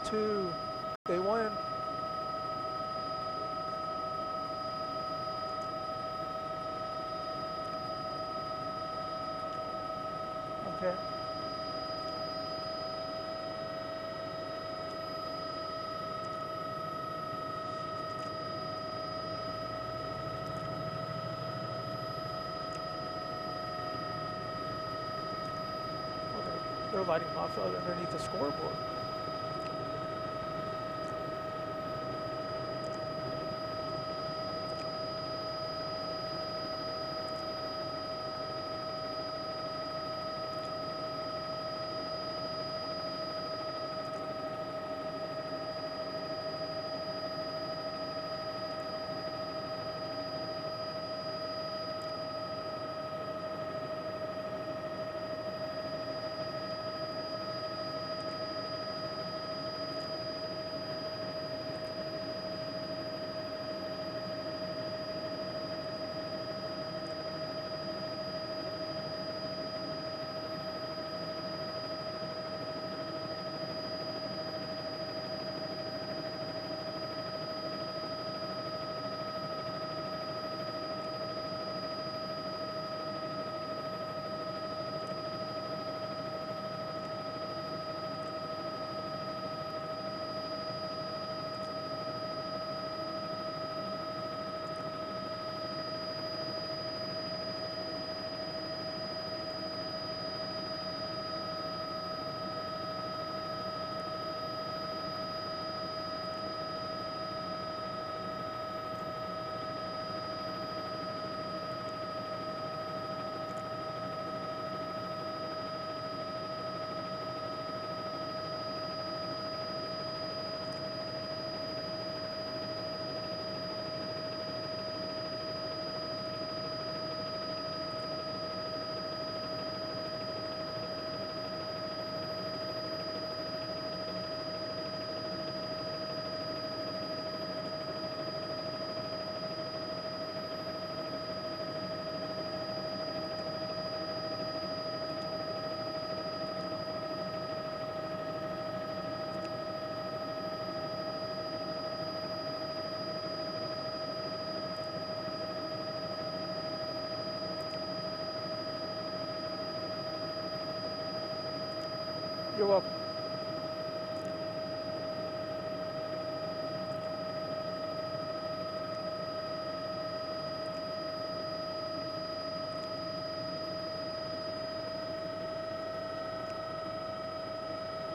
2. They win. Okay. They're lighting them up underneath the scoreboard. You're welcome.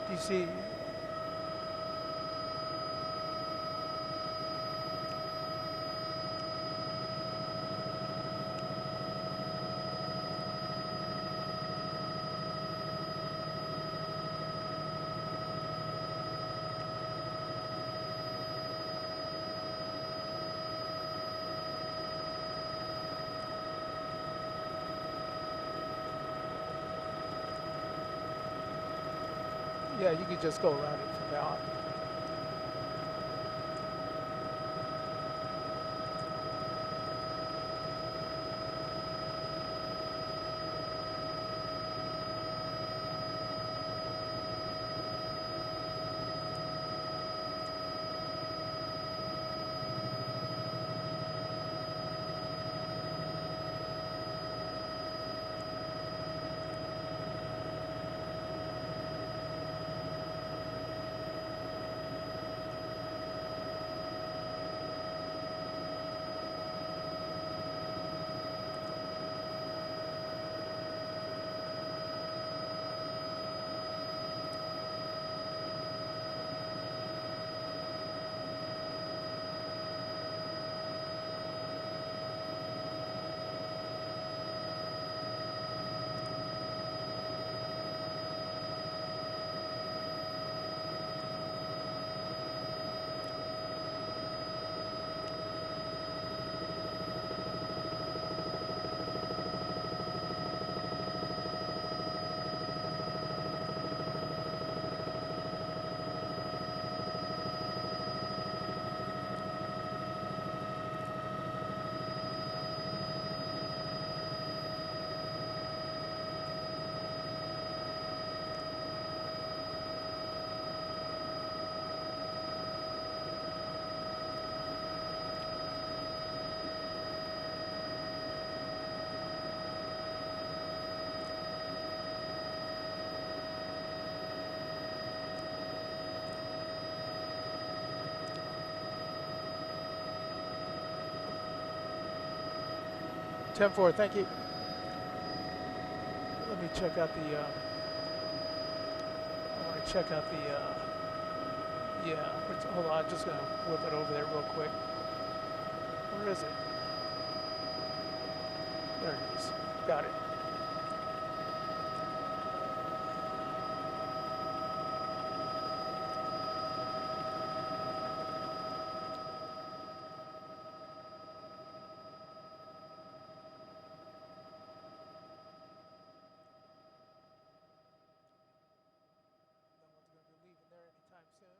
Do you see? Yeah, you could just go around it from now on. 10-4, thank you. Let me check out the, I want to check out the, yeah, hold on, I'm just going to whip it over there real quick. Where is it? There it is. Got it. No one's going to be leaving there anytime soon.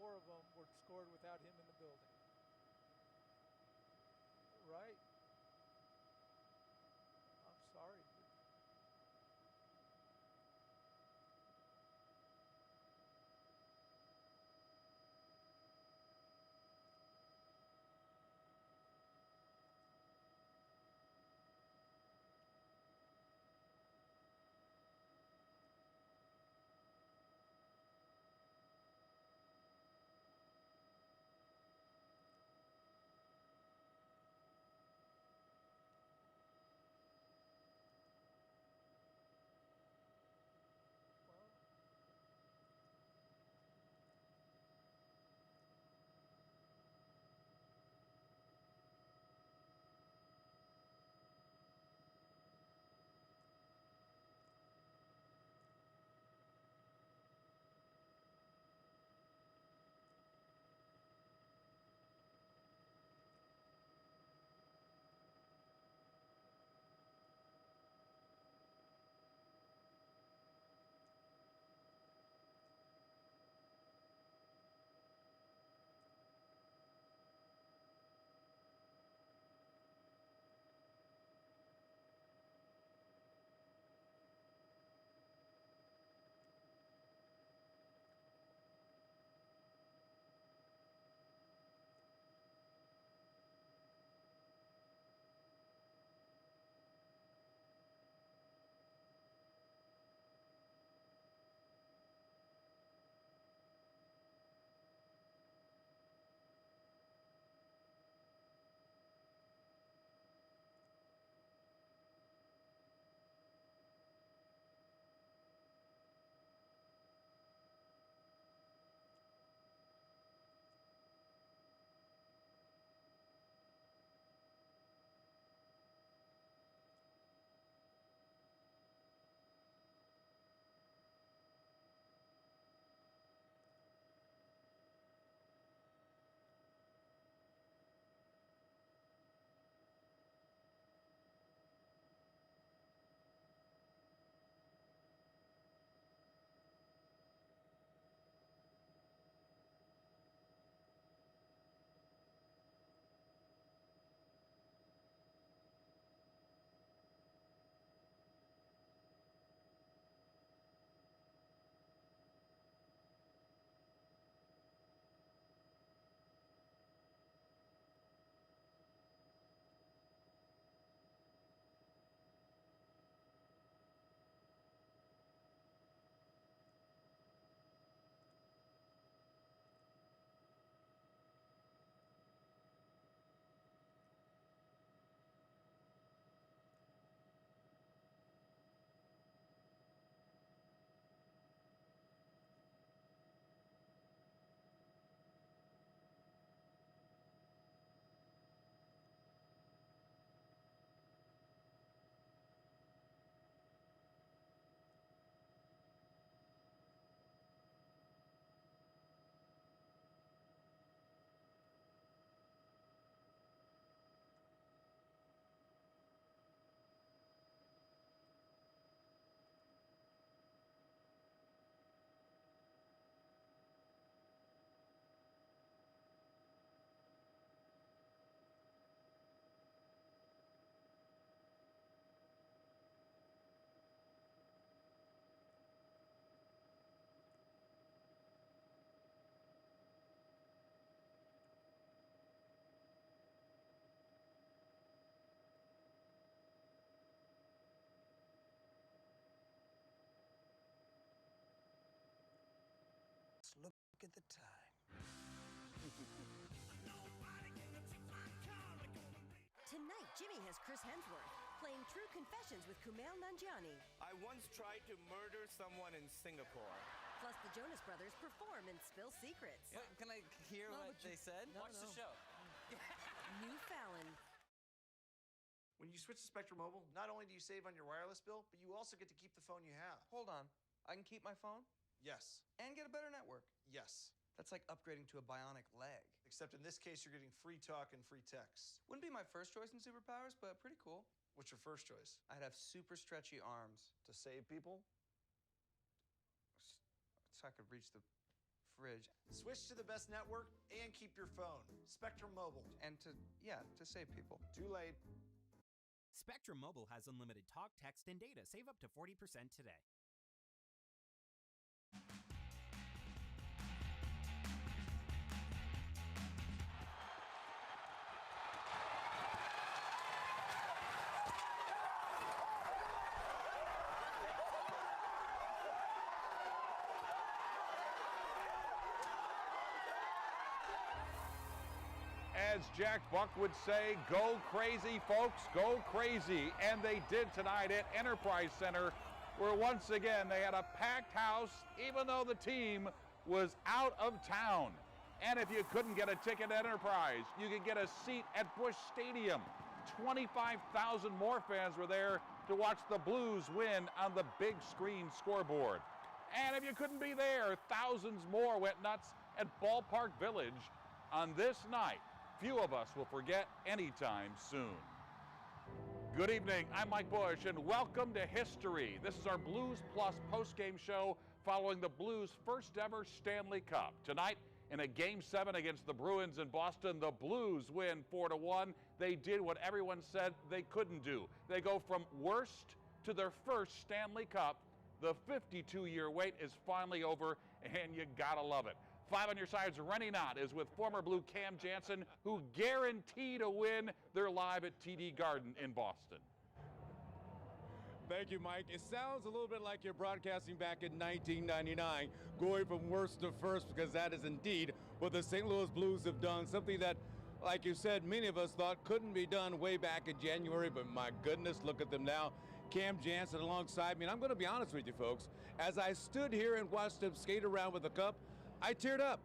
4 of them were scored without him in the building. Right? I'm sorry. Well, Look at the time. Tonight, Jimmy has Chris Hemsworth playing True Confessions with Kumail Nanjiani. I once tried to murder someone in Singapore. Plus, the Jonas Brothers perform and spill secrets. What, can I hear what they said? Watch the show. New Fallon. When you switch to Spectrum Mobile, not only do you save on your wireless bill, but you also get to keep the phone you have. Hold on. I can keep my phone Yes. and get a better network. Yes. That's like upgrading to a bionic leg. Except in this case, you're getting free talk and free text. Wouldn't be my first choice in superpowers, but pretty cool. What's your first choice? I'd have super stretchy arms To save people? so I could reach the fridge. Switch to the best network and keep your phone. Spectrum Mobile. And to save people. Too late. Spectrum Mobile has unlimited talk, text, and data. Save up to 40% today. As Jack Buck would say, go crazy, folks, go crazy. And they did tonight at Enterprise Center, where once again they had a packed house, even though the team was out of town. And if you couldn't get a ticket at Enterprise, you could get a seat at Busch Stadium. 25,000 more fans were there to watch the Blues win on the big screen scoreboard. And if you couldn't be there, thousands more went nuts at Ballpark Village on this night. Few of us will forget anytime soon. Good evening, I'm Mike Bush, and welcome to history. This is our Blues Plus postgame show following the Blues' first ever Stanley Cup. Tonight, in a Game 7 against the Bruins in Boston, the Blues win 4-1. They did what everyone said they couldn't do. They go from worst to their first Stanley Cup. The 52-year wait is finally over, and you gotta love it. Five on your sides, Rennie Knott is with former Blue Cam Janssen, who guaranteed a win. They're live at TD Garden in Boston. Thank you, Mike. It sounds a little bit like you're broadcasting back in 1999, going from worst to first, because that is indeed what the St. Louis Blues have done, something that, like you said, many of us thought couldn't be done way back in January, but my goodness, look at them now. Cam Janssen alongside me, and I'm going to be honest with you, folks. As I stood here and watched them skate around with the cup, I teared up.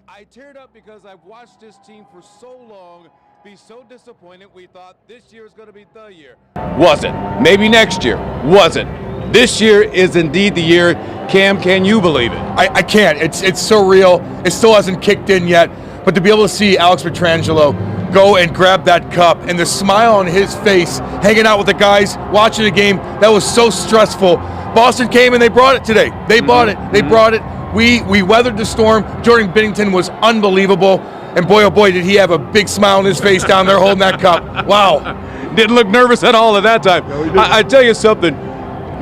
I teared up because I've watched this team for so long be so disappointed. We thought this year is going to be the year. Wasn't. Maybe next year. Wasn't. This year is indeed the year. Cam, can you believe it? I can't. It's surreal. It still hasn't kicked in yet. But to be able to see Alex Pietrangelo go and grab that cup and the smile on his face, hanging out with the guys, watching a game that was so stressful. Boston came and they brought it today. They bought it. They brought it. We weathered the storm. Jordan Binnington was unbelievable. And boy, oh boy, did he have a big smile on his face down there holding that cup. Wow. Didn't look nervous at all at that time. No, I tell you something.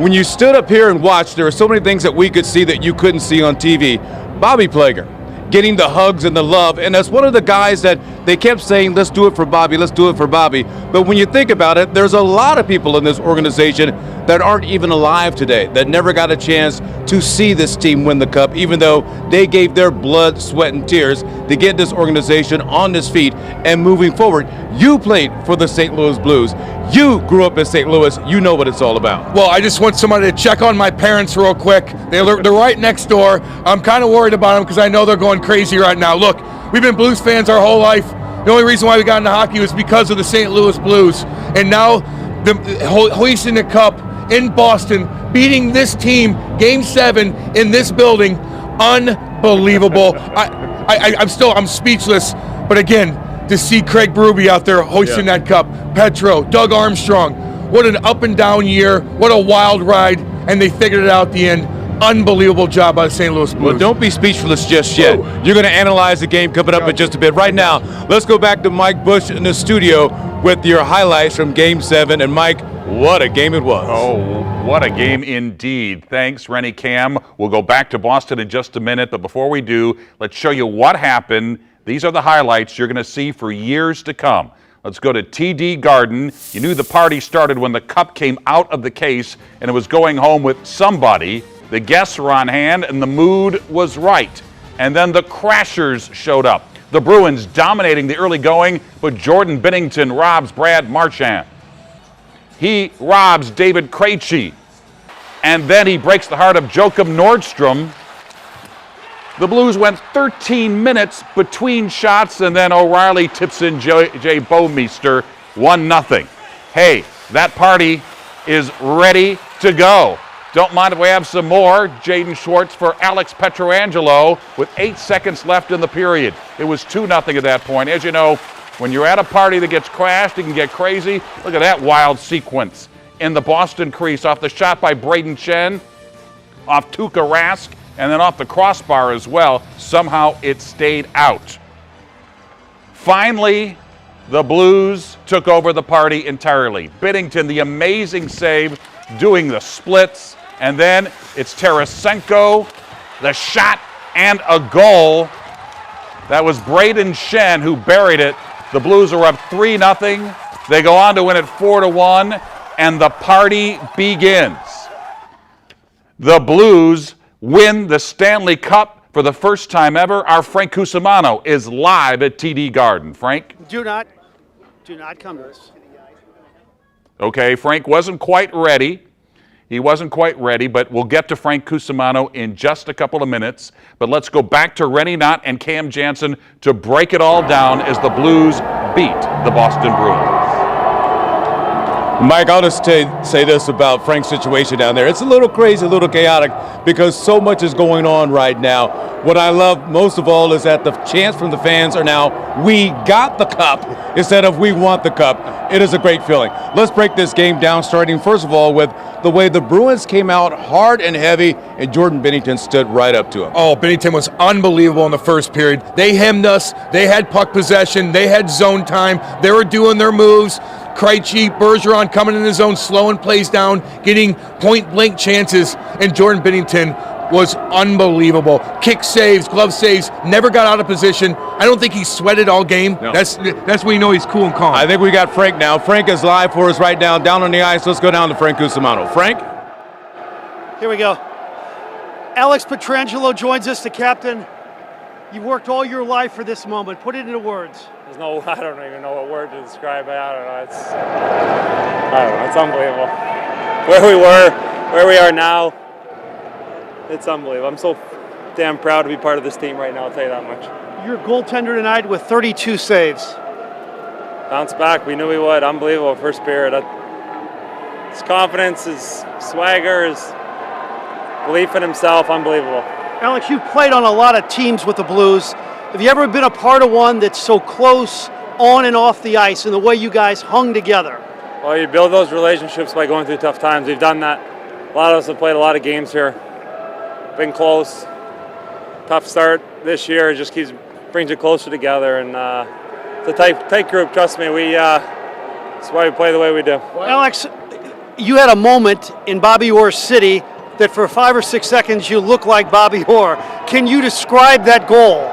When you stood up here and watched, there were so many things that we could see that you couldn't see on TV. Bobby Plager getting the hugs and the love. And that's one of the guys that they kept saying, let's do it for Bobby, let's do it for Bobby. But when you think about it, there's a lot of people in this organization that aren't even alive today, that never got a chance to see this team win the cup, even though they gave their blood, sweat, and tears to get this organization on its feet and moving forward. You played for the St. Louis Blues. You grew up in St. Louis. You know what it's all about. Well, I just want somebody to check on my parents real quick. They're right next door. I'm kind of worried about them because I know they're going crazy right now. Look, we've been Blues fans our whole life. The only reason why we got into hockey was because of the St. Louis Blues. And now hoisting the cup in Boston, beating this team, Game 7 in this building, unbelievable. I'm speechless. But again, to see Craig Berube out there hoisting that cup, Petro, Doug Armstrong, what an up and down year, what a wild ride, and they figured it out at the end. Unbelievable job by the St. Louis Blues. Well, don't be speechless just yet. You're going to analyze the game coming up in just a bit. Right now, let's go back to Mike Bush in the studio with your highlights from Game 7. And Mike, what a game it was. Oh, what a game indeed. Thanks, Rennie Cam. We'll go back to Boston in just a minute, but before we do, let's show you what happened. These are the highlights you're going to see for years to come. Let's go to TD Garden. You knew the party started when the cup came out of the case and it was going home with somebody. The guests were on hand and the mood was right. And then the Crashers showed up. The Bruins dominating the early going, but Jordan Binnington robs Brad Marchand. He robs David Krejci. And then he breaks the heart of Joakim Nordstrom. The Blues went 13 minutes between shots, and then O'Reilly tips in Jay Bouwmeester 1-0. Hey, that party is ready to go. Don't mind if we have some more. Jaden Schwartz for Alex Pietrangelo with 8 seconds left in the period. It was 2-0 at that point. As you know, when you're at a party that gets crashed, it can get crazy. Look at that wild sequence in the Boston crease off the shot by Braden Chen, off Tuukka Rask. and then off the crossbar as well. Somehow it stayed out. Finally, the Blues took over the party entirely. Binnington, the amazing save, doing the splits, and then it's Tarasenko, the shot, and a goal. That was Braden Shen who buried it. The Blues are up 3-0. They go on to win it 4-1, and the party begins. The Blues win the Stanley Cup for the first time ever. Our Frank Cusimano is live at TD Garden. Frank? Do not come to this. Okay, Frank wasn't quite ready. He wasn't quite ready, but we'll get to Frank Cusimano in just a couple of minutes. But let's go back to Rennie Knott and Cam Janssen to break it all down as the Blues beat the Boston Bruins. Mike, I'll just say this about Frank's situation down there. It's a little crazy, a little chaotic, because so much is going on right now. What I love most of all is that the chants from the fans are now, "We got the cup," instead of "We want the cup." It is a great feeling. Let's break this game down, starting first of all with the way the Bruins came out hard and heavy, and Jordan Binnington stood right up to him. Oh, Binnington was unbelievable in the first period. They hemmed us. They had puck possession. They had zone time. They were doing their moves. Krejci, Bergeron coming in the zone, slowing plays down, getting point-blank chances, and Jordan Binnington was unbelievable. Kick saves, glove saves, never got out of position. I don't think he sweated all game. No. That's when you know he's cool and calm. I think we got Frank now. Frank is live for us right now, down on the ice. Let's go down to Frank Cusimano. Frank? Here we go. Alex Pietrangelo joins us, the captain. You've worked all your life for this moment. Put it into words. I don't even know what word to describe it. I don't know. It's unbelievable. Where we were, where we are now, it's unbelievable. I'm so damn proud to be part of this team right now, I'll tell you that much. Your goaltender tonight with 32 saves. Bounce back, we knew we would. Unbelievable first period. His confidence, his swagger, his belief in himself, unbelievable. Alex, you've played on a lot of teams with the Blues. Have you ever been a part of one that's so close on and off the ice and the way you guys hung together? Well, you build those relationships by going through tough times. We've done that. A lot of us have played a lot of games here. Been close. Tough start this year. It just brings you closer together, and it's a tight group. Trust me. That's why we play the way we do. Alex, you had a moment in Bobby Orr's city that for 5 or 6 seconds you look like Bobby Orr. Can you describe that goal?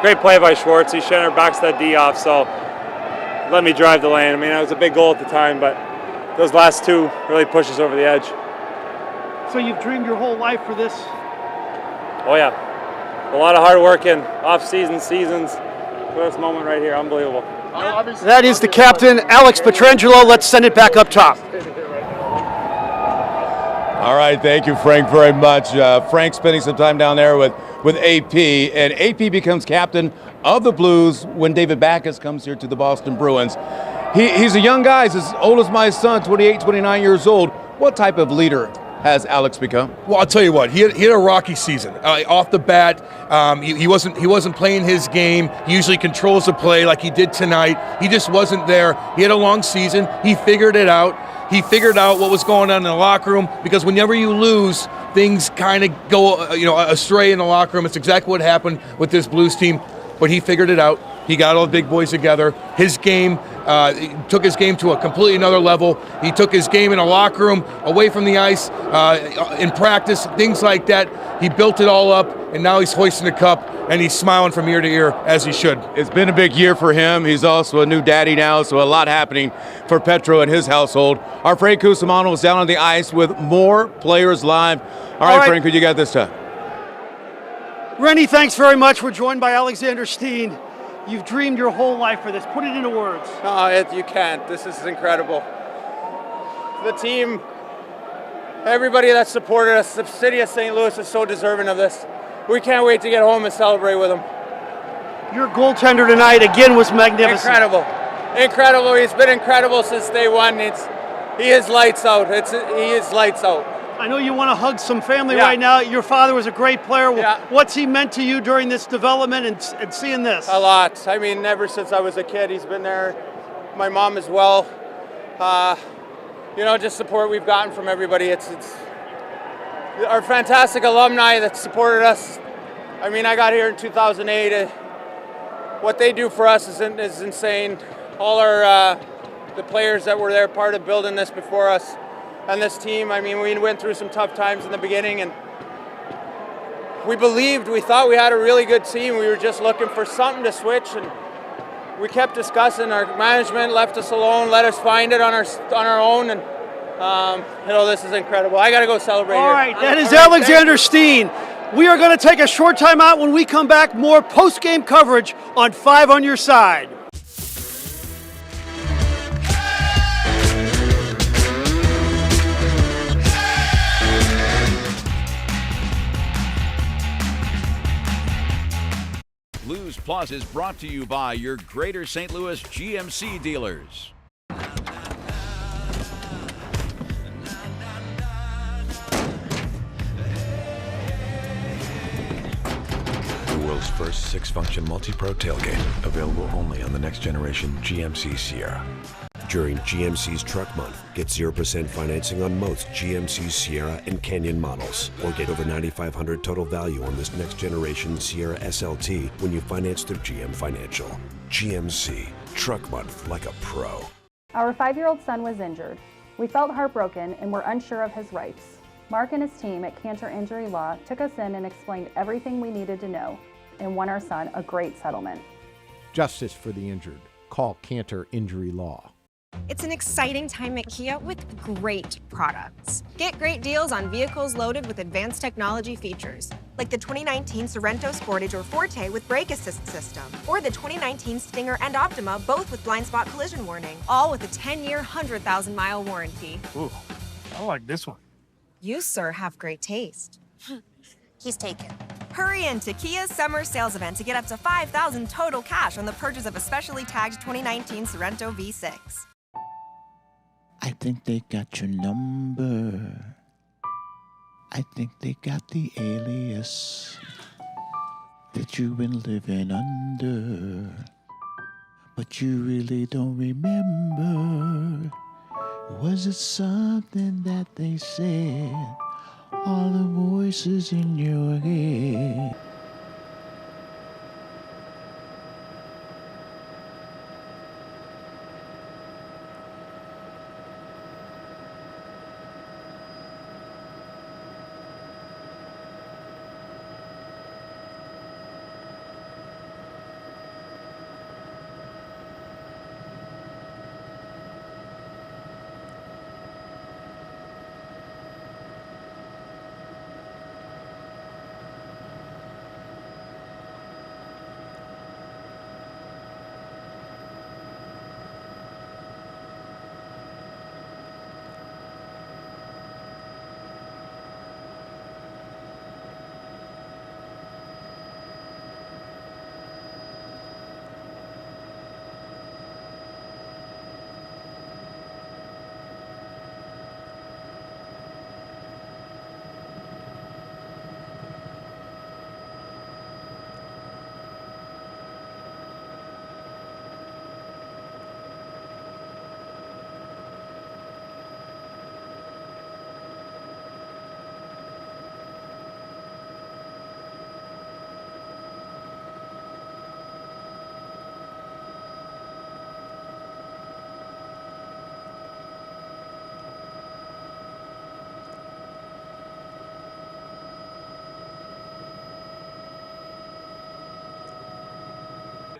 Great play by Schwartz. He Schenner backs that D off, so let me drive the lane. I mean, it was a big goal at the time, but those last two really push us over the edge. So you've dreamed your whole life for this? Oh yeah, a lot of hard work in off-season, seasons for this moment right here. Unbelievable. That is the captain, Alex Pietrangelo. Let's send it back up top. All right, thank you, Frank, very much. Frank spending some time down there with AP, and AP becomes captain of the Blues when David Backes comes here to the Boston Bruins. He's a young guy. He's as old as my son, 28, 29 years old. What type of leader has Alex become? Well, I'll tell you what. He had a rocky season. Off the bat, he wasn't playing his game. He usually controls the play like he did tonight. He just wasn't there. He had a long season. He figured it out. He figured out what was going on in the locker room, because whenever you lose, things kind of go astray in the locker room. It's exactly what happened with this Blues team. But he figured it out. He got all the big boys together. His game, he took his game to a completely another level. He took his game in a locker room, away from the ice, in practice, things like that. He built it all up, and now he's hoisting the cup, and he's smiling from ear to ear, as he should. It's been a big year for him. He's also a new daddy now, so a lot happening for Petro and his household. Our Frank Cusimano is down on the ice with more players live. All right, Frank, who you got this time? Rennie, thanks very much. We're joined by Alexander Steen. You've dreamed your whole life for this. Put it into words. No, you can't. This is incredible. The team, everybody that supported us, the city of St. Louis is so deserving of this. We can't wait to get home and celebrate with them. Your goaltender tonight, again, was magnificent. Incredible. Incredible. He's been incredible since day one. He is lights out. He is lights out. I know you want to hug some family right now. Your father was a great player. What's he meant to you during this development and seeing this? A lot. I mean, ever since I was a kid, he's been there. My mom as well. Just support we've gotten from everybody. our fantastic alumni that supported us. I mean, I got here in 2008. What they do for us is insane. All our the players that were there, part of building this before us, and this team. I mean, we went through some tough times in the beginning, and we thought we had a really good team. We were just looking for something to switch, and we kept discussing. Our management left us alone, let us find it on our own, and this is incredible. I got to go celebrate. All right, that is Alexander Steen. We are going to take a short time out. When we come back, more post-game coverage on 5 on Your Side. Blues Plus is brought to you by your Greater St. Louis GMC dealers. The world's first 6-function multi-pro tailgate, available only on the next generation GMC Sierra. During GMC's Truck Month, get 0% financing on most GMC Sierra and Canyon models, or get over $9,500 total value on this next generation Sierra SLT when you finance through GM Financial. GMC, Truck Month like a pro. Our 5-year-old son was injured. We felt heartbroken and were unsure of his rights. Mark and his team at Cantor Injury Law took us in and explained everything we needed to know and won our son a great settlement. Justice for the injured. Call Cantor Injury Law. It's an exciting time at Kia with great products. Get great deals on vehicles loaded with advanced technology features, like the 2019 Sorento Sportage or Forte with brake assist system, or the 2019 Stinger and Optima, both with blind spot collision warning, all with a 10-year, 100,000-mile warranty. Ooh, I like this one. You, sir, have great taste. He's taken. Hurry in to Kia's summer sales event to get up to $5,000 total cash on the purchase of a specially tagged 2019 Sorento V6. I think they got your number. I think they got the alias that you've been living under. But you really don't remember. Was it something that they said? All the voices in your head.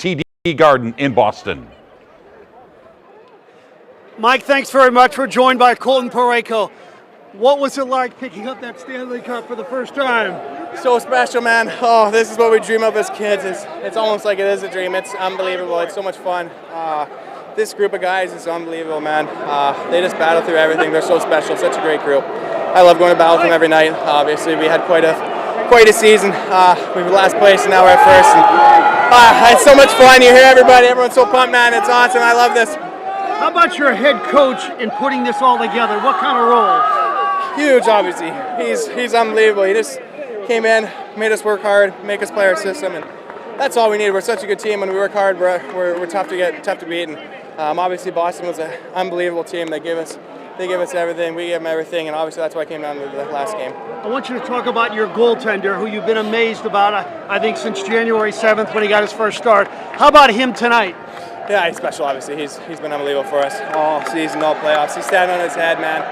TD Garden in Boston. Mike, thanks very much. We're joined by Colton Parayko. What was it like picking up that Stanley Cup for the first time? So special, man. Oh, this is what we dream of as kids. It's almost like it is a dream. It's unbelievable. It's so much fun. This group of guys is unbelievable, man. They just battle through everything. They're so special. Such a great group. I love going to battle with them every night. Obviously, we had quite a season. We were last place, and now we're at first. And, it's so much fun. You hear everybody. Everyone's so pumped, man. It's awesome. I love this. How about your head coach in putting this all together? What kind of role? Huge, obviously. He's unbelievable. He just came in, made us work hard, make us play our system, and that's all we need. We're such a good team. When we work hard, we're tough to beat. And obviously, Boston was an unbelievable team. They gave us They give us everything. We give them everything, and obviously that's why I came down to the last game. I want you to talk about your goaltender, who you've been amazed about, I think, since January 7th when he got his first start. How about him tonight? Yeah, he's special, obviously. He's been unbelievable for us all season, all playoffs. He's standing on his head, man.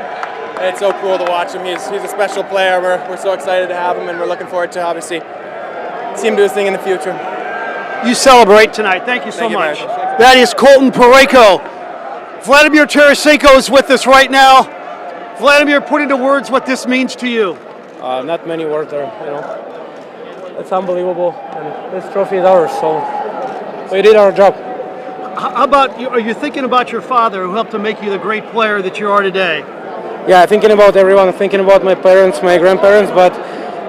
It's so cool to watch him. He's a special player. We're so excited to have him, and we're looking forward to, obviously, see him do his thing in the future. You celebrate tonight. Thank you so much. Man. That is Colton Parayko. Vladimir Tarasenko is with us right now. Vladimir, put into words what this means to you. Not many words there, you know. It's unbelievable, and this trophy is ours, so we did our job. How about you? Are you thinking about your father, who helped to make you the great player that you are today? Yeah, thinking about everyone, thinking about my parents, my grandparents, but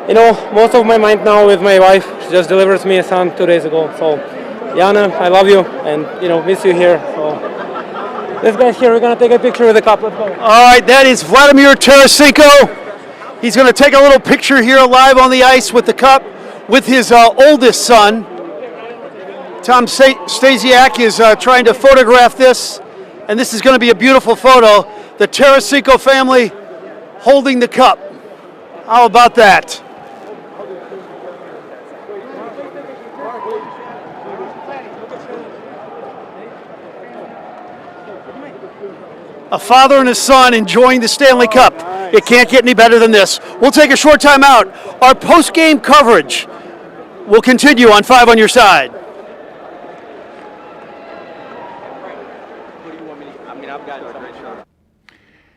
you know, most of my mind now with my wife. She just delivered me a son 2 days ago. So, Yana, I love you, and you know, miss you here. So, this guy's here. We're gonna take a picture with the cup. Let's go. All right, that is Vladimir Tarasenko. He's going to take a little picture here live on the ice with the cup with his oldest son. Tom Stasiak is trying to photograph this, and this is going to be a beautiful photo. The Tarasenko family holding the cup. How about that? A father and a son enjoying the Stanley Cup. It can't get any better than this. We'll take a short time out. Our post-game coverage will continue on 5 on Your Side.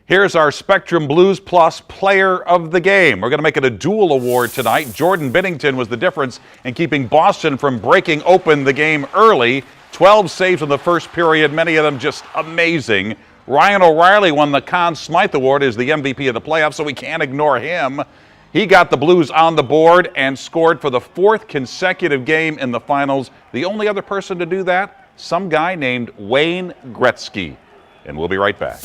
Here's our Spectrum Blues Plus Player of the Game. We're going to make it a dual award tonight. Jordan Binnington was the difference in keeping Boston from breaking open the game early. 12 saves in the first period, many of them just amazing. Ryan O'Reilly won the Conn Smythe Award as the MVP of the playoffs, so we can't ignore him. He got the Blues on the board and scored for the 4th consecutive game in the finals. The only other person to do that, some guy named Wayne Gretzky. And we'll be right back.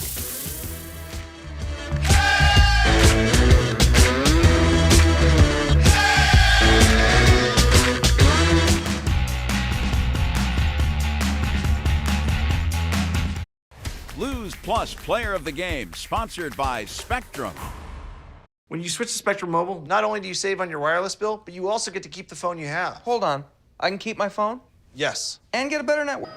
Blues Plus Player of the Game, sponsored by Spectrum. When you switch to Spectrum Mobile, not only do you save on your wireless bill, but you also get to keep the phone you have. Hold on. I can keep my phone? Yes. And get a better network.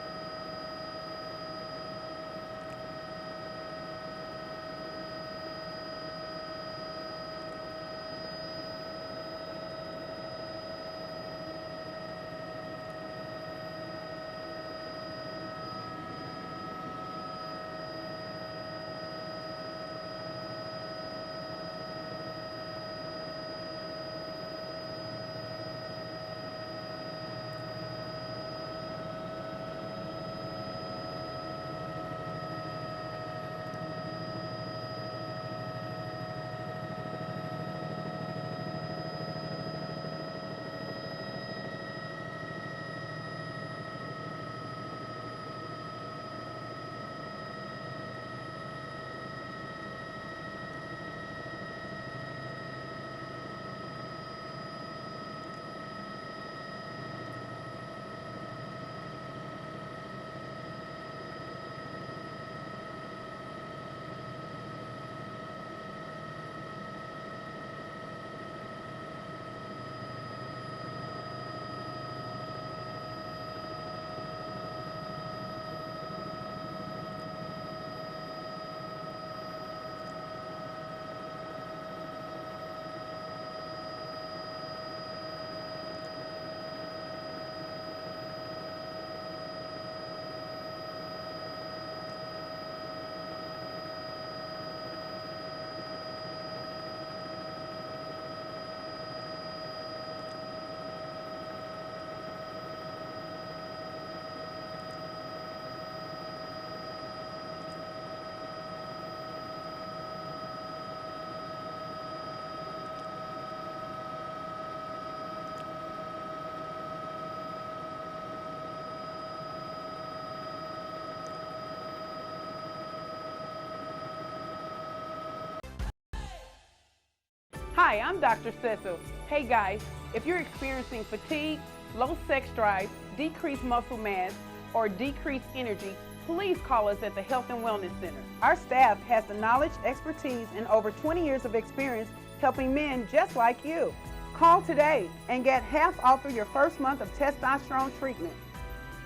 Hi, I'm Dr. Cecil. Hey guys, if you're experiencing fatigue, low sex drive, decreased muscle mass, or decreased energy, please call us at the Health and Wellness Center. Our staff has the knowledge, expertise, and over 20 years of experience helping men just like you. Call today and get half off of your first month of testosterone treatment.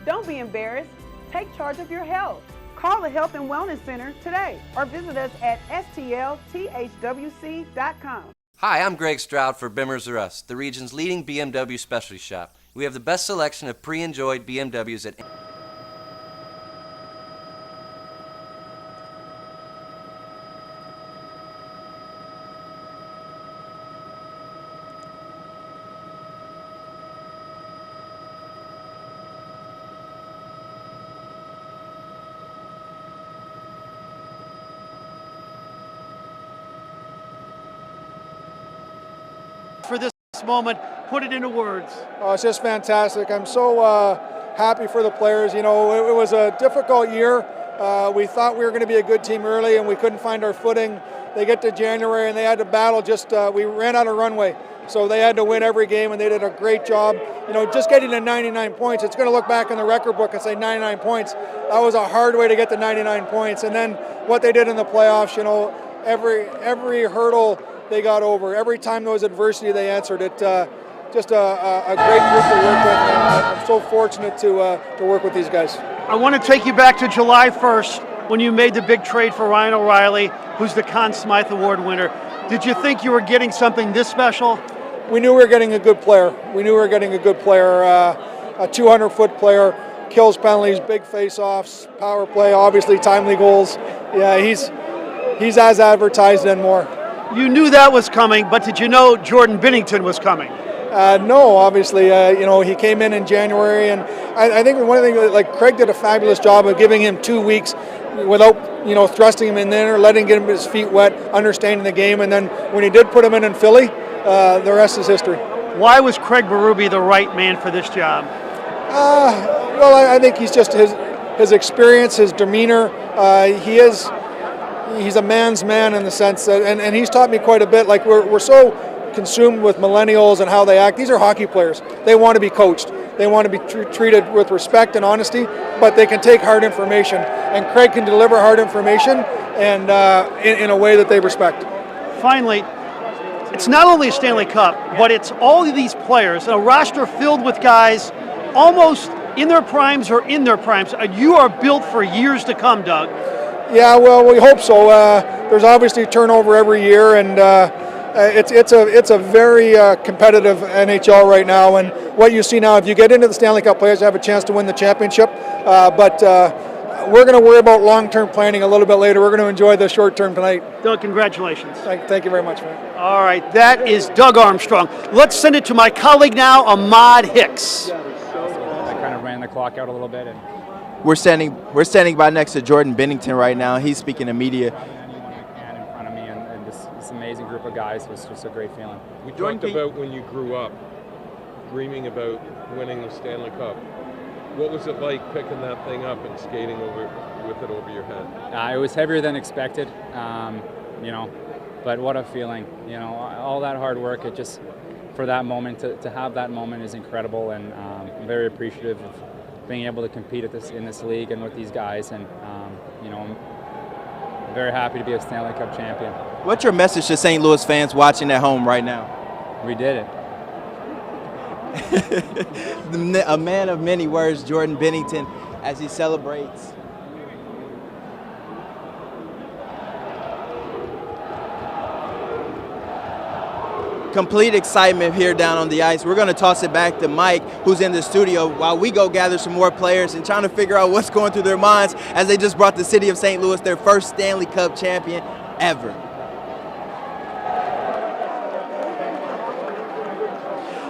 Don't be embarrassed. Take charge of your health. Call the Health and Wellness Center today or visit us at stlthwc.com. Hi, I'm Greg Stroud for Bimmers R Us, the region's leading BMW specialty shop. We have the best selection of pre-enjoyed BMWs at For this moment, put it into words. Oh, it's just fantastic. I'm so happy for the players. You know, it was a difficult year. We thought we were going to be a good team early, and we couldn't find our footing. They get to January, and they had to battle. We ran out of runway, so they had to win every game, and they did a great job. You know, just getting to 99 points. It's going to look back in the record book and say 99 points. That was a hard way to get to 99 points. And then what they did in the playoffs. You know, every hurdle they got over. Every time there was adversity, they answered it. Just a great group to work with. I'm so fortunate to work with these guys. I want to take you back to July 1st when you made the big trade for Ryan O'Reilly, who's the Conn Smythe Award winner. Did you think you were getting something this special? We knew we were getting a good player. A 200-foot player, kills penalties, big face-offs, power play, obviously timely goals. Yeah, he's as advertised and more. You knew that was coming, but did you know Jordan Binnington was coming? No, obviously, you know, he came in January, and I think one of the things, like, Craig did a fabulous job of giving him 2 weeks without, you know, thrusting him in there, letting him get his feet wet, understanding the game, and then when he did put him in Philly, the rest is history. Why was Craig Berube the right man for this job? Well, I think he's just his experience, his demeanor. He's a man's man in the sense that, and he's taught me quite a bit. Like, we're so consumed with millennials and how they act. These are hockey players. They want to be coached. They want to be treated with respect and honesty, but they can take hard information. And Craig can deliver hard information and in a way that they respect. Finally, it's not only a Stanley Cup, but it's all of these players, a roster filled with guys almost in their primes or in their primes. You are built for years to come, Doug. Yeah, well, we hope so. There's obviously turnover every year, and it's a very competitive NHL right now. And what you see now, if you get into the Stanley Cup playoffs, you have a chance to win the championship. But we're going to worry about long-term planning a little bit later. We're going to enjoy the short-term tonight. Doug, congratulations. Thank you very much, man. All right, that is Doug Armstrong. Let's send it to my colleague now, Ahmad Hicks. I kind of ran the clock out a little bit, and We're standing by next to Jordan Binnington right now. He's speaking to media. anyone I can in front of me, and this amazing group of guys was just a great feeling. We talked about when you grew up, dreaming about winning the Stanley Cup. What was it like picking that thing up and skating with it over your head? It was heavier than expected, you know, but what a feeling. You know, all that hard work, it just, for that moment, to have that moment is incredible, and I'm very appreciative of being able to compete in this league and with these guys, and you know, I'm very happy to be a Stanley Cup champion. What's your message to St. Louis fans watching at home right now? We did it. A man of many words, Jordan Binnington, as he celebrates. Complete excitement here down on the ice. We're going to toss it back to Mike, who's in the studio, while we go gather some more players and trying to figure out what's going through their minds as they just brought the city of St. Louis their first Stanley Cup champion ever.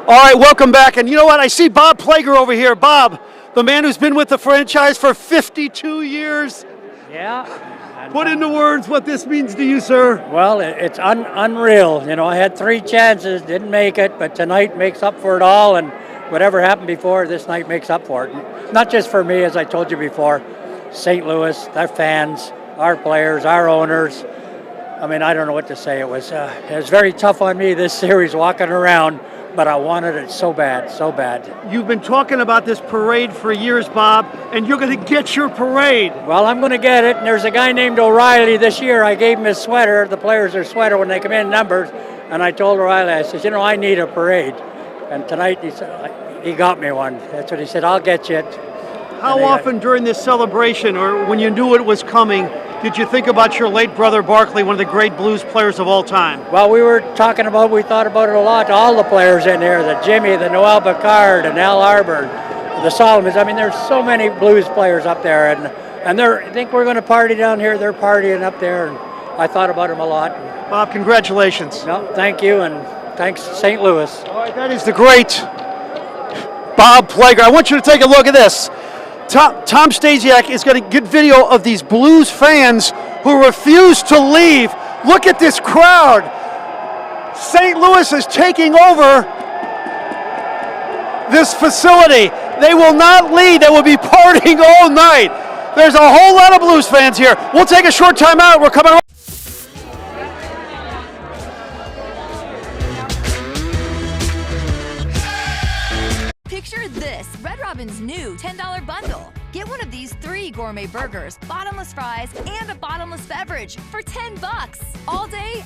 All right, welcome back. And you know what? I see Bob Plager over here. Bob, the man who's been with the franchise for 52 years. Yeah. Put into words what this means to you, sir. Well, it's unreal. You know, I had 3 chances, didn't make it, but tonight makes up for it all, and whatever happened before, this night makes up for it. Not just for me, as I told you before, St. Louis, their fans, our players, our owners. I mean, I don't know what to say. It was very tough on me this series walking around, but I wanted it so bad, so bad. You've been talking about this parade for years, Bob, and you're going to get your parade. Well, I'm going to get it, and there's a guy named O'Reilly this year. I gave him his sweater, the players their sweater when they come in numbers, and I told O'Reilly, I said, you know, I need a parade. And tonight he got me one. That's what he said, I'll get you it. How often during this celebration, or when you knew it was coming, did you think about your late brother Barkley, one of the great blues players of all time? Well, we thought about it a lot, all the players in here, the Jimmy, the Noel Bacard, and Al Arbor, the Solomons. I mean, there's so many blues players up there, and I think we're going to party down here. They're partying up there, and I thought about them a lot. Bob, congratulations. No, thank you, and thanks St. Louis. All right, that is the great Bob Plager. I want you to take a look at this. Tom Stasiak is going to get video of these Blues fans who refuse to leave. Look at this crowd. St. Louis is taking over this facility. They will not leave. They will be partying all night. There's a whole lot of Blues fans here. We'll take a short time out. We're coming. Picture this, Red Robin's new $10 bundle. Get one of these 3 gourmet burgers, bottomless fries, and a bottomless beverage for $10 all day.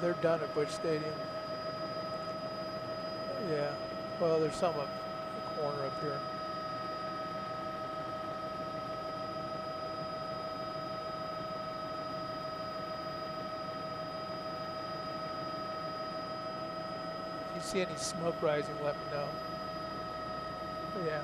they're done at Busch Stadium. Yeah. Well, there's some up the corner up here. If you see any smoke rising, let me know. Yeah.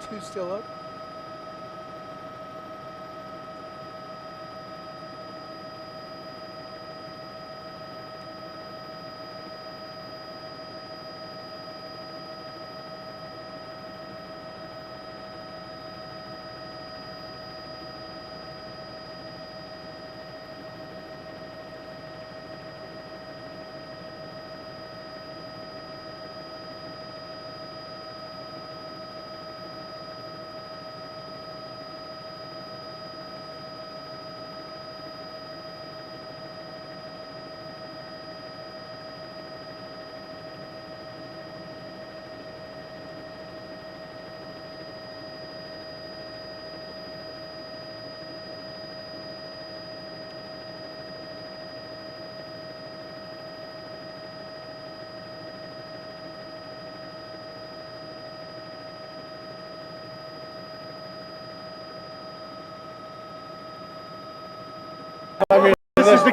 Two still up.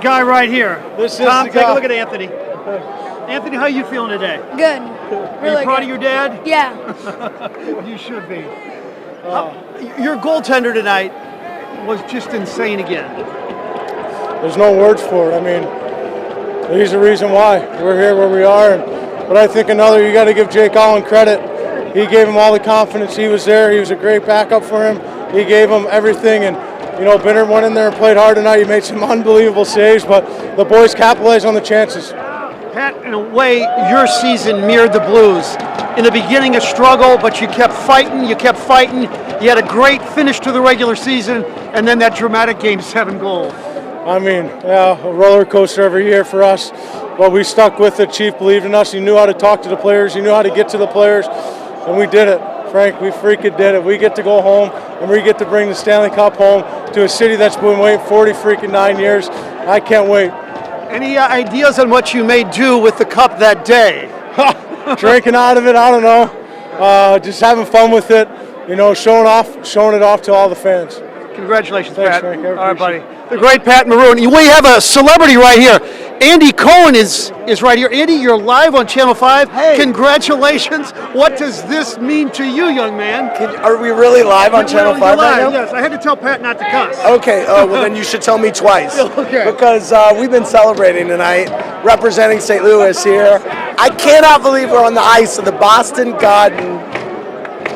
guy right here. This is Tom, the take guy. a look at Anthony. Anthony, how you feeling today? Good. Are Really you proud good. of your dad? Yeah. You should be. Your goaltender tonight was just insane again. There's no words for it. I mean, he's the reason why we're here where we are. But I think you got to give Jake Allen credit. He gave him all the confidence. He was there. He was a great backup for him. He gave him everything. And, Binner went in there and played hard tonight. He made some unbelievable saves, but the boys capitalized on the chances. Pat, in a way, your season mirrored the Blues. In the beginning, a struggle, but you kept fighting. You had a great finish to the regular season, and then that dramatic Game 7 goal. I mean, yeah, a roller coaster every year for us, but we stuck with it. Chief believed in us. He knew how to talk to the players. He knew how to get to the players, and we did it. Frank, we freaking did it. We get to go home, and we get to bring the Stanley Cup home to a city that's been waiting 49 years. I can't wait. Any ideas on what you may do with the cup that day? Drinking out of it, I don't know. Just having fun with it, showing it off to all the fans. Congratulations, Thanks, Pat. Frank. All right, buddy. The great Pat Maroon. We have a celebrity right here. Andy Cohen is right here. Andy, you're live on Channel 5. Hey. Congratulations. What does this mean to you, young man? Are we really live on Channel 5 right now? Yes, I had to tell Pat not to cuss. Okay, well then you should tell me twice. Okay. Because we've been celebrating tonight, representing St. Louis here. I cannot believe we're on the ice of the Boston Garden,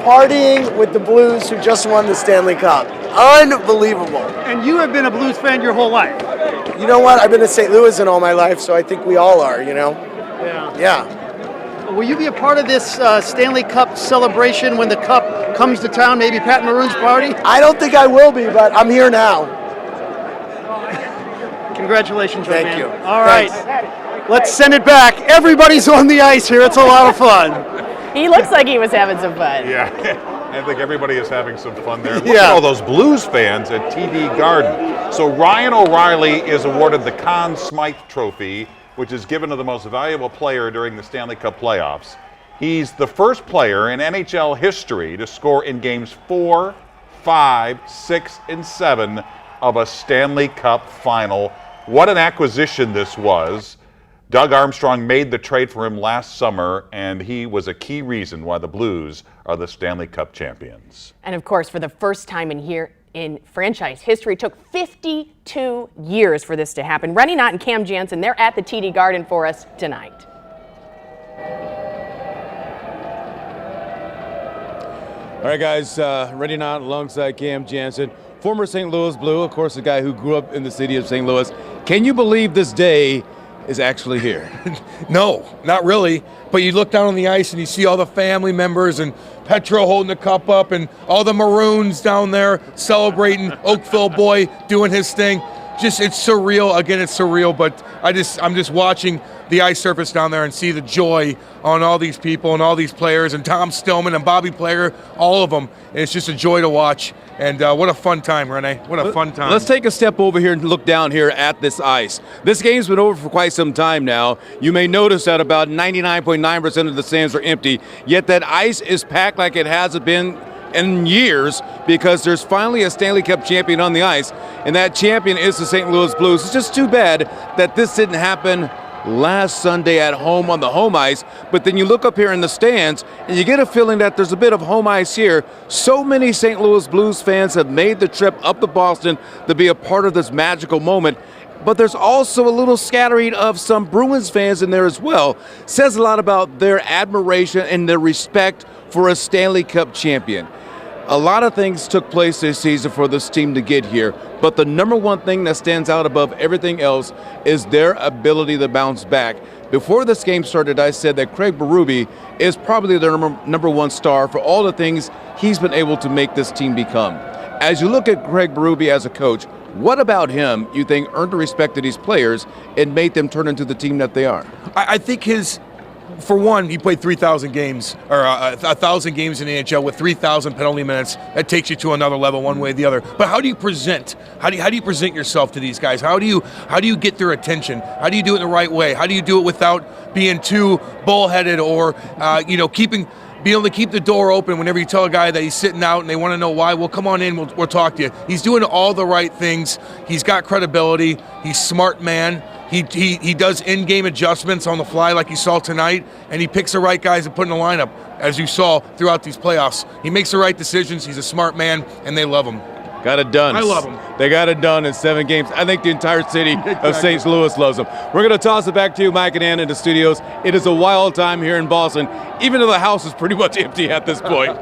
partying with the Blues who just won the Stanley Cup. Unbelievable. And you have been a Blues fan your whole life. You know what? I've been to St. Louis in all my life, so I think we all are, Yeah. Yeah. Will you be a part of this Stanley Cup celebration when the Cup comes to town, maybe Pat Maroon's party? I don't think I will be, but I'm here now. Congratulations, young Thank man. you. All right. Let's send it back. Everybody's on the ice here. It's a lot of fun. He looks like he was having some fun. Yeah. I think everybody is having some fun there. Look Yeah. at all those Blues fans at TD Garden. So Ryan O'Reilly is awarded the Conn Smythe Trophy, which is given to the most valuable player during the Stanley Cup playoffs. He's the first player in NHL history to score in games 4, 5, 6, and 7 of a Stanley Cup final. What an acquisition this was. Doug Armstrong made the trade for him last summer, and he was a key reason why the Blues are the Stanley Cup champions. And of course, for the first time in franchise history, it took 52 years for this to happen. Rennie Knott and Cam Janssen, they're at the TD Garden for us tonight. All right, guys, Rennie Knott alongside Cam Janssen, former St. Louis Blue, of course, a guy who grew up in the city of St. Louis. Can you believe this day is actually here? No, not really. But you look down on the ice and you see all the family members and Petro holding the cup up and all the Maroons down there celebrating. Oakville boy doing his thing. Just, it's surreal. Again, it's surreal. But I'm just watching the ice surface down there and see the joy on all these people and all these players and Tom Stillman and Bobby Plager, all of them. And it's just a joy to watch. And what a fun time, Renee. What a fun time. Let's take a step over here and look down here at this ice. This game's been over for quite some time now. You may notice that about 99.9% of the stands are empty, yet that ice is packed like it hasn't been in years because there's finally a Stanley Cup champion on the ice, and that champion is the St. Louis Blues. It's just too bad that this didn't happen last Sunday at home on the home ice, but then you look up here in the stands and you get a feeling that there's a bit of home ice here. So many St. Louis Blues fans have made the trip up to Boston to be a part of this magical moment, but there's also a little scattering of some Bruins fans in there as well. Says a lot about their admiration and their respect for a Stanley Cup champion. A lot of things took place this season for this team to get here, but the number one thing that stands out above everything else is their ability to bounce back. Before this game started, I said that Craig Berube is probably their number one star for all the things he's been able to make this team become. As you look at Craig Berube as a coach, what about him you think earned the respect of these players and made them turn into the team that they are? I think for one, he played 3,000 games, or 1,000 games in the NHL with 3,000 penalty minutes. That takes you to another level, one way or the other. But how do you present? How do you present yourself to these guys? How do you get their attention? How do you do it in the right way? How do you do it without being too bullheaded or keeping being able to keep the door open whenever you tell a guy that he's sitting out and they want to know why, well, come on in, we'll talk to you. He's doing all the right things. He's got credibility. He's smart man. He does in-game adjustments on the fly like you saw tonight, and he picks the right guys to put in the lineup, as you saw throughout these playoffs. He makes the right decisions. He's a smart man, and they love him. Got it done. I love him. They got it done in 7 games. I think the entire city of St. Louis loves him. We're going to toss it back to you, Mike and Ann, in the studios. It is a wild time here in Boston, even though the house is pretty much empty at this point.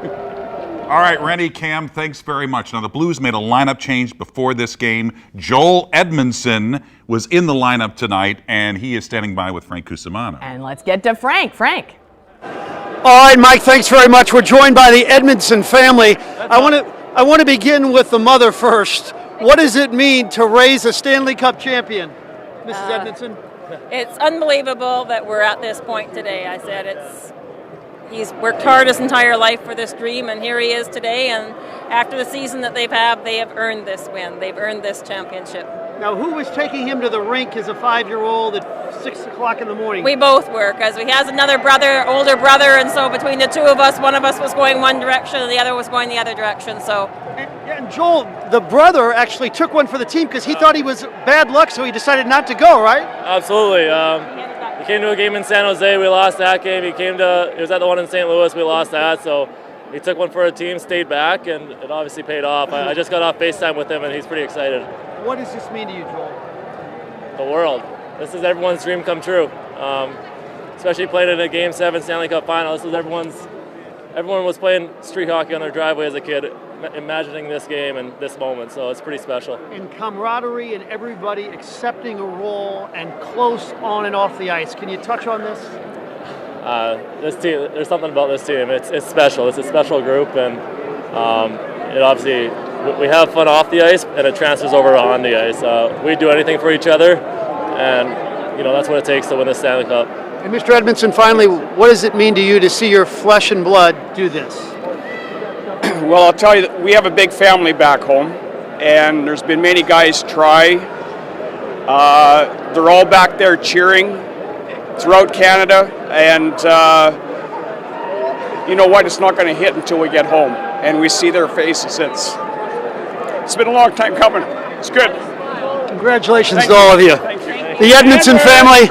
All right, Rennie, Cam, thanks very much. Now, the Blues made a lineup change before this game. Joel Edmondson was in the lineup tonight, and he is standing by with Frank Cusimano. And let's get to Frank. Frank. All right, Mike, thanks very much. We're joined by the Edmondson family. I want to begin with the mother first. What does it mean to raise a Stanley Cup champion, Mrs. Edmondson? It's unbelievable that we're at this point today. I said he's worked hard his entire life for this dream, and here he is today. And after the season that they have earned this win. They've earned this championship. Now, who was taking him to the rink as a 5-year-old at 6 o'clock in the morning? We both were, because he has another brother, older brother, and so between the two of us, one of us was going one direction and the other was going the other direction. So. And Joel, the brother actually took one for the team because he thought he was bad luck, so he decided not to go, right? Absolutely. He came to a game in San Jose. We lost that game. He was at the one in St. Louis. We lost that. So he took one for a team, stayed back, and it obviously paid off. I just got off FaceTime with him, and he's pretty excited. What does this mean to you, Joel? The world. This is everyone's dream come true. Especially playing in a Game 7 Stanley Cup final. This is everyone was playing street hockey on their driveway as a kid, imagining this game and this moment, so it's pretty special. And camaraderie and everybody accepting a role and close on and off the ice. Can you touch on this? This team, there's something about this team. It's special. It's a special group, and it obviously we have fun off the ice, and it transfers over on the ice. We do anything for each other, and that's what it takes to win the Stanley Cup. And Mr. Edmondson, finally, what does it mean to you to see your flesh and blood do this? Well, I'll tell you that we have a big family back home, and there's been many guys try. They're all back there cheering throughout Canada, and you know what? It's not going to hit until we get home, and we see their faces. It's been a long time coming. It's good. Congratulations to all of you. Thank you. The Edmondson family.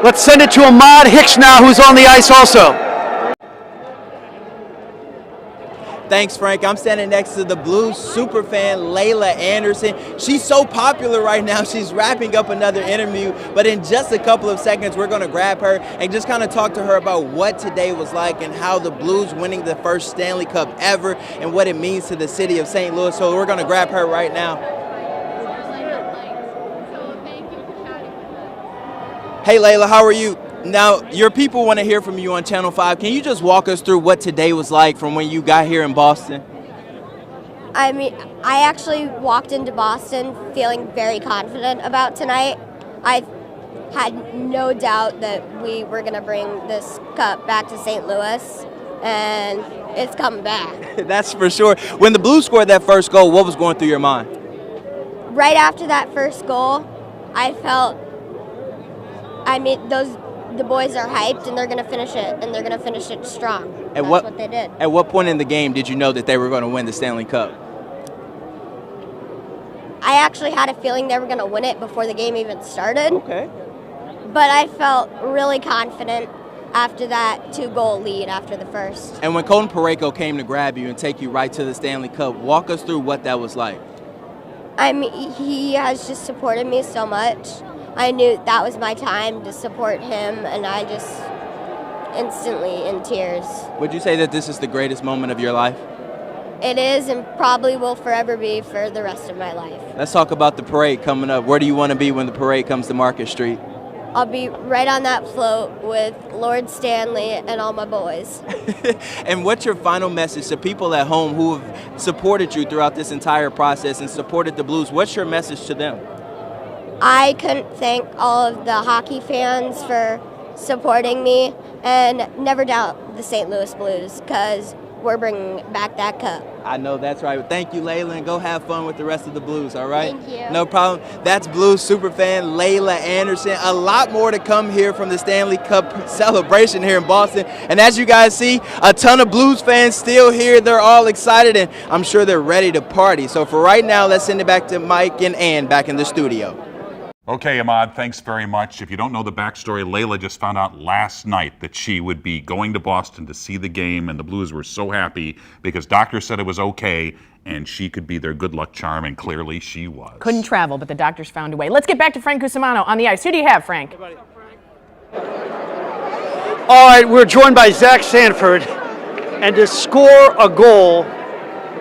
Let's send it to Ahmad Hicks now, who's on the ice also. Thanks, Frank. I'm standing next to the Blues superfan, Layla Anderson. She's so popular right now. She's wrapping up another interview, but in just a couple of seconds, we're going to grab her and just kind of talk to her about what today was like and how the Blues winning the first Stanley Cup ever and what it means to the city of St. Louis. So we're going to grab her right now. Hey, Layla, how are you? Now, your people want to hear from you on Channel 5. Can you just walk us through what today was like from when you got here in Boston? I mean, I actually walked into Boston feeling very confident about tonight. I had no doubt that we were going to bring this cup back to St. Louis, and it's coming back. That's for sure. When the Blues scored that first goal, what was going through your mind? Right after that first goal, I felt, the boys are hyped, and they're going to finish it, and they're going to finish it strong. That's what they did. At what point in the game did you know that they were going to win the Stanley Cup? I actually had a feeling they were going to win it before the game even started. Okay. But I felt really confident after that 2-goal lead after the first. And when Colton Parayko came to grab you and take you right to the Stanley Cup, walk us through what that was like. He has just supported me so much. I knew that was my time to support him, and I just instantly in tears. Would you say that this is the greatest moment of your life? It is, and probably will forever be for the rest of my life. Let's talk about the parade coming up. Where do you want to be when the parade comes to Market Street? I'll be right on that float with Lord Stanley and all my boys. And what's your final message to people at home who have supported you throughout this entire process and supported the Blues? What's your message to them? I couldn't thank all of the hockey fans for supporting me, and never doubt the St. Louis Blues, because we're bringing back that cup. I know that's right. Thank you, Layla, and go have fun with the rest of the Blues, all right? Thank you. No problem. That's Blues superfan Layla Anderson. A lot more to come here from the Stanley Cup celebration here in Boston. And as you guys see, a ton of Blues fans still here. They're all excited, and I'm sure they're ready to party. So for right now, let's send it back to Mike and Ann back in the studio. Okay, Ahmad, thanks very much. If you don't know the backstory, Layla just found out last night that she would be going to Boston to see the game, and the Blues were so happy because doctors said it was okay and she could be their good luck charm, and clearly she was. Couldn't travel, but the doctors found a way. Let's get back to Frank Cusimano on the ice. Who do you have, Frank? All right, we're joined by Zach Sanford, and to score a goal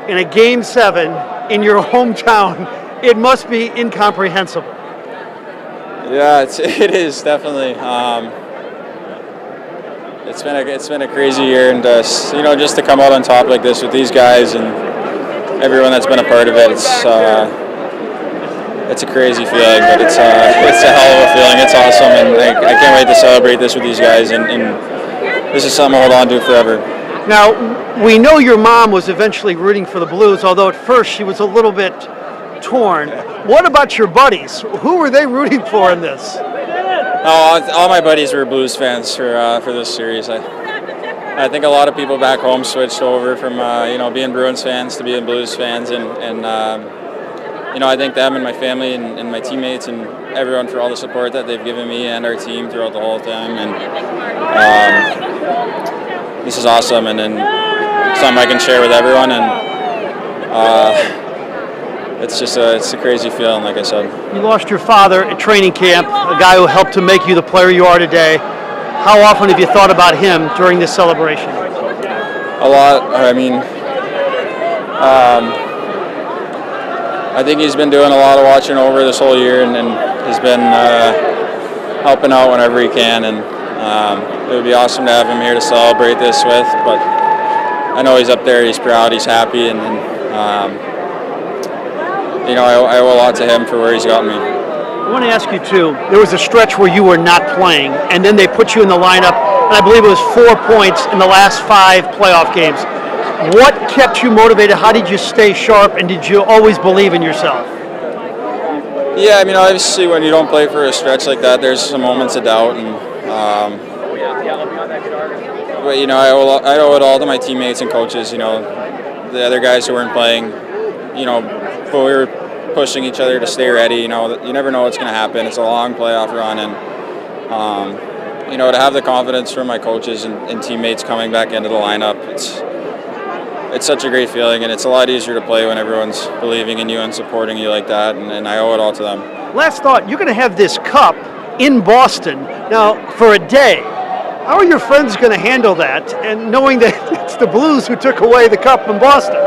in a Game 7 in your hometown, it must be incomprehensible. Yeah, it is definitely. It's been a crazy year, and just to come out on top like this with these guys and everyone that's been a part of it, it's a crazy feeling, but it's a hell of a feeling. It's awesome, and I can't wait to celebrate this with these guys, and this is something I'll hold on to forever. Now, we know your mom was eventually rooting for the Blues, although at first she was a little bit torn. What about your buddies? Who were they rooting for in this? All my buddies were Blues fans for this series. I think a lot of people back home switched over from being Bruins fans to being Blues fans, and I thank them and my family and my teammates and everyone for all the support that they've given me and our team throughout the whole time. And this is awesome, and something I can share with everyone. And it's a crazy feeling, like I said. You lost your father at training camp, a guy who helped to make you the player you are today. How often have you thought about him during this celebration? A lot. I mean, I think he's been doing a lot of watching over this whole year, and he's been helping out whenever he can. And it would be awesome to have him here to celebrate this with. But I know he's up there. He's proud. He's happy, and I owe a lot to him for where he's gotten me. I want to ask you too, there was a stretch where you were not playing, and then they put you in the lineup, and I believe it was 4 points in the last 5 playoff games. What kept you motivated? How did you stay sharp, and did you always believe in yourself? Yeah, I mean, obviously when you don't play for a stretch like that, there's some moments of doubt, and but I owe it all to my teammates and coaches. The other guys who weren't playing, but we were pushing each other to stay ready. You never know what's going to happen. It's a long playoff run, and to have the confidence from my coaches and teammates coming back into the lineup, it's such a great feeling, and it's a lot easier to play when everyone's believing in you and supporting you like that, and I owe it all to them. Last thought, you're going to have this cup in Boston now for a day. How are your friends going to handle that, and knowing that it's the Blues who took away the cup in Boston?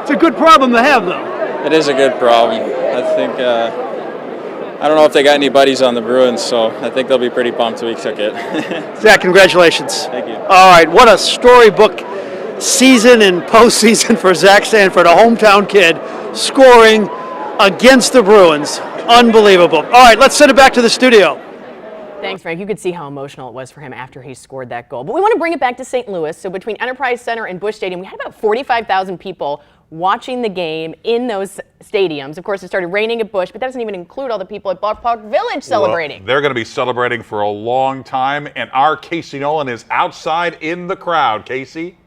It's a good problem to have, though. It is a good problem. I think, I don't know if they got any buddies on the Bruins, so I think they'll be pretty pumped we took it. Zach, congratulations. Thank you. All right, what a storybook season and postseason for Zach Sanford, a hometown kid, scoring against the Bruins. Unbelievable. All right, let's send it back to the studio. Thanks, Frank. You could see how emotional it was for him after he scored that goal. But we want to bring it back to St. Louis. So between Enterprise Center and Busch Stadium, we had about 45,000 people watching the game in those stadiums. Of course, it started raining at Busch, but that doesn't even include all the people at Ballpark Village celebrating. Well, they're going to be celebrating for a long time, and our Casey Nolan is outside in the crowd. Casey?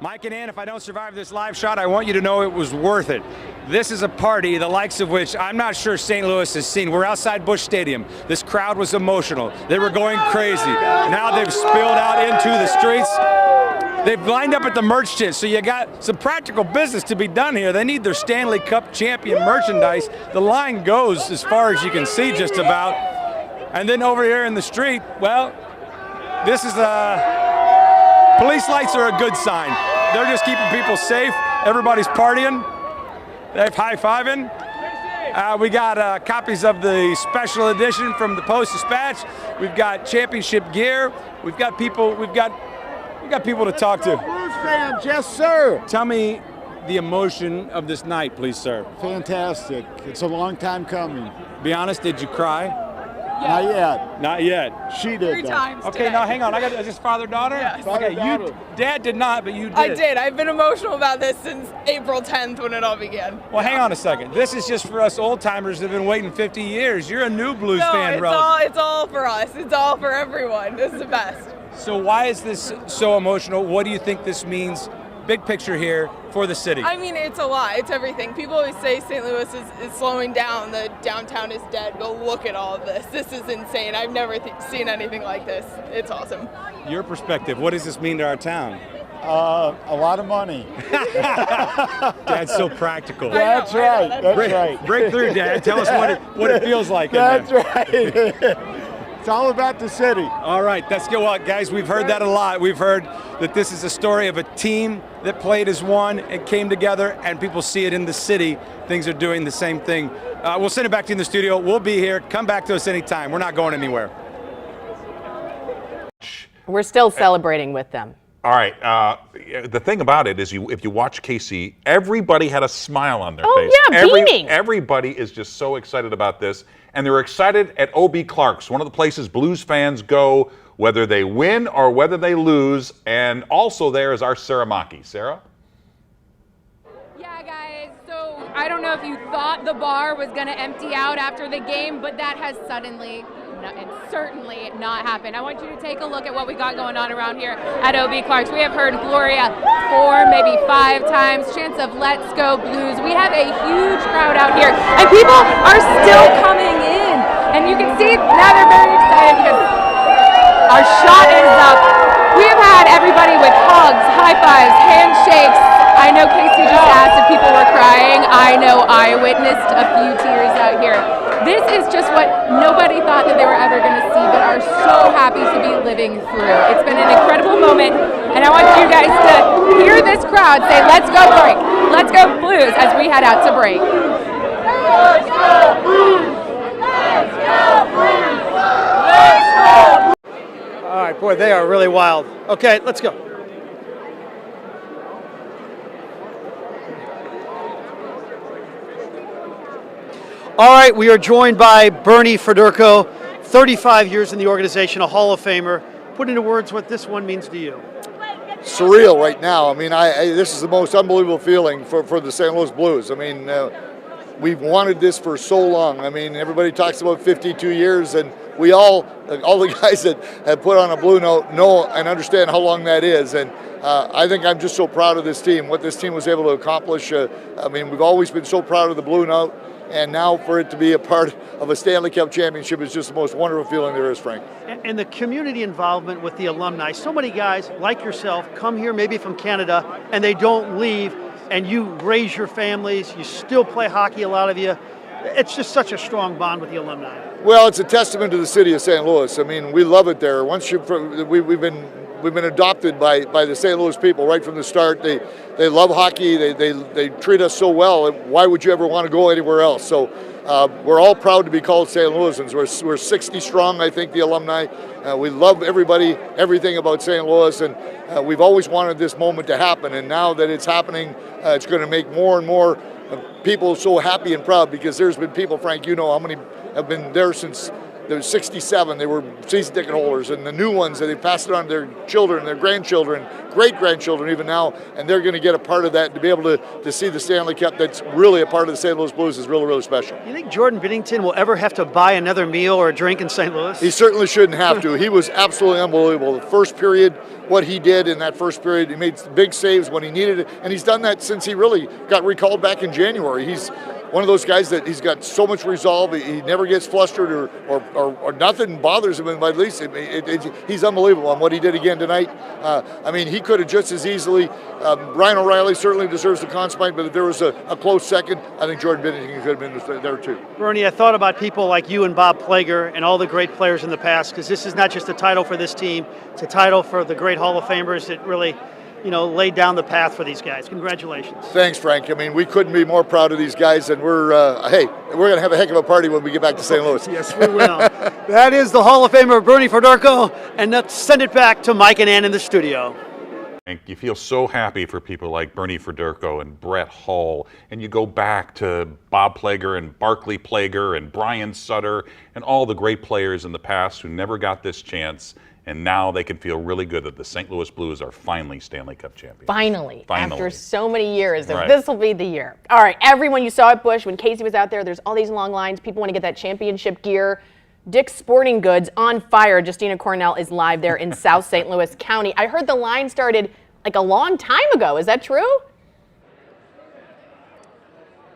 Mike and Ann, if I don't survive this live shot, I want you to know it was worth it. This is a party, the likes of which I'm not sure St. Louis has seen. We're outside Busch Stadium. This crowd was emotional. They were going crazy. Now they've spilled out into the streets. They've lined up at the merch tent, so you got some practical business to be done here. They need their Stanley Cup champion merchandise. The line goes as far as you can see just about. And then over here in the street, well, this is police lights are a good sign. They're just keeping people safe. Everybody's partying. They're high-fiving. We got copies of the special edition from the Post-Dispatch. We've got championship gear. We've got people to talk to. Blues fans, yes, sir. Tell me the emotion of this night, please, sir. Fantastic. It's a long time coming. Be honest, did you cry? Not yet. Not yet. She did. 3 though. times. Okay, today. now hang on. Is this father-daughter? Yes. Okay, Father-daughter. Dad did not, but you did. I did. I've been emotional about this since April 10th when it all began. Well, hang on a second. This is just for us old-timers that have been waiting 50 years. You're a new Blues No, fan, it's all for us. It's all for everyone. This is the best. So why is this so emotional? What do you think this means, big picture here, for the city? I mean, it's a lot. It's everything. People always say St. Louis is slowing down. The downtown is dead. Go look at all of this. This is insane. I've never seen anything like this. It's awesome. Your perspective, what does this mean to our town? A lot of money. Dad's so practical. That's right. That's right. Break through, Dad. Tell us what it feels like. That's right. It's all about the city. All right, let's go out, guys. We've heard that a lot. We've heard that this is a story of a team that played as one and came together, and people see it in the city. Things are doing the same thing. We'll send it back to you in the studio. We'll be here. Come back to us anytime. We're not going anywhere. We're still celebrating with them. All right. The thing about it is, if you watch KC, everybody had a smile on their face. Yeah, beaming. Everybody is just so excited about this, and they're excited at OB Clark's, one of the places Blues fans go, whether they win or whether they lose. And also there is our Sarah Maki. Sarah? Yeah, guys. So I don't know if you thought the bar was going to empty out after the game, but that has certainly not happened. I want you to take a look at what we got going on around here at OB Clark's. We have heard Gloria 4, maybe 5 times, chants of Let's Go Blues. We have a huge crowd out here, and people are still coming in. And you can see now they're very excited because our shot is up. We have had everybody with hugs, high fives, handshakes. I know Casey just asked if people were crying. I know I witnessed a few tears out here. This is just what nobody thought that they were ever going to see, but are so happy to be living through. It's been an incredible moment, and I want you guys to hear this crowd say, "Let's go break, let's go Blues," as we head out to break. Let's go Blues! Let's go Blues! Let's go! All right, boy, they are really wild. Okay, let's go. All right, we are joined by Bernie Federko, 35 years in the organization, a Hall of Famer. Put into words what this one means to you. Surreal right now. I mean, this is the most unbelievable feeling for the St. Louis Blues. I mean, we've wanted this for so long. I mean, everybody talks about 52 years, and we all the guys that have put on a blue note know and understand how long that is. And I think I'm just so proud of this team, what this team was able to accomplish. I mean, we've always been so proud of the blue note. And now for it to be a part of a Stanley Cup championship is just the most wonderful feeling there is, Frank. And the community involvement with the alumni. So many guys like yourself come here maybe from Canada and they don't leave, and you raise your families, you still play hockey, a lot of you. It's just such a strong bond with the alumni. Well, it's a testament to the city of St. Louis. I mean, we love it there. We've been adopted by the St. Louis people right from the start. They love hockey. They treat us so well. Why would you ever want to go anywhere else? So we're all proud to be called St. Louisans. We're 60 strong, I think, the alumni. We love everybody, everything about St. Louis, and we've always wanted this moment to happen. And now that it's happening, it's going to make more and more people so happy and proud, because there's been people, Frank, you know how many have been there since they were 67. They were season ticket holders, and the new ones that they passed it on to their children, their grandchildren, great-grandchildren even now, and they're going to get a part of that. To be able to see the Stanley Cup that's really a part of the St. Louis Blues is really, really special. You think Jordan Binnington will ever have to buy another meal or a drink in St. Louis? He certainly shouldn't have to. He was absolutely unbelievable. The first period, what he did in that first period, he made big saves when he needed it, and he's done that since he really got recalled back in January. He's one of those guys that he's got so much resolve. He never gets flustered or nothing bothers him. But at least he's unbelievable on what he did again tonight. I mean, he could have just as easily. Ryan O'Reilly certainly deserves the Conn Smythe, but if there was a close second, I think Jordan Binnington could have been there too. Bernie, I thought about people like you and Bob Plager and all the great players in the past, because this is not just a title for this team; it's a title for the great Hall of Famers that really, laid down the path for these guys. Congratulations. Thanks, Frank. I mean, we couldn't be more proud of these guys, and we're going to have a heck of a party when we get back to St. Louis. Yes, we will. That is the Hall of Famer, Bernie Federko, and let's send it back to Mike and Ann in the studio. You feel so happy for people like Bernie Federko and Brett Hull, and you go back to Bob Plager and Barclay Plager and Brian Sutter and all the great players in the past who never got this chance, and now they can feel really good that the St. Louis Blues are finally Stanley Cup champions. Finally. After so many years, Right. this will be the year. All right, everyone, you saw at Busch when Casey was out there, there's all these long lines. People want to get that championship gear. Dick's Sporting Goods on fire. Justina Cornell is live there in South St. Louis County. I heard the line started like a long time ago. Is that true?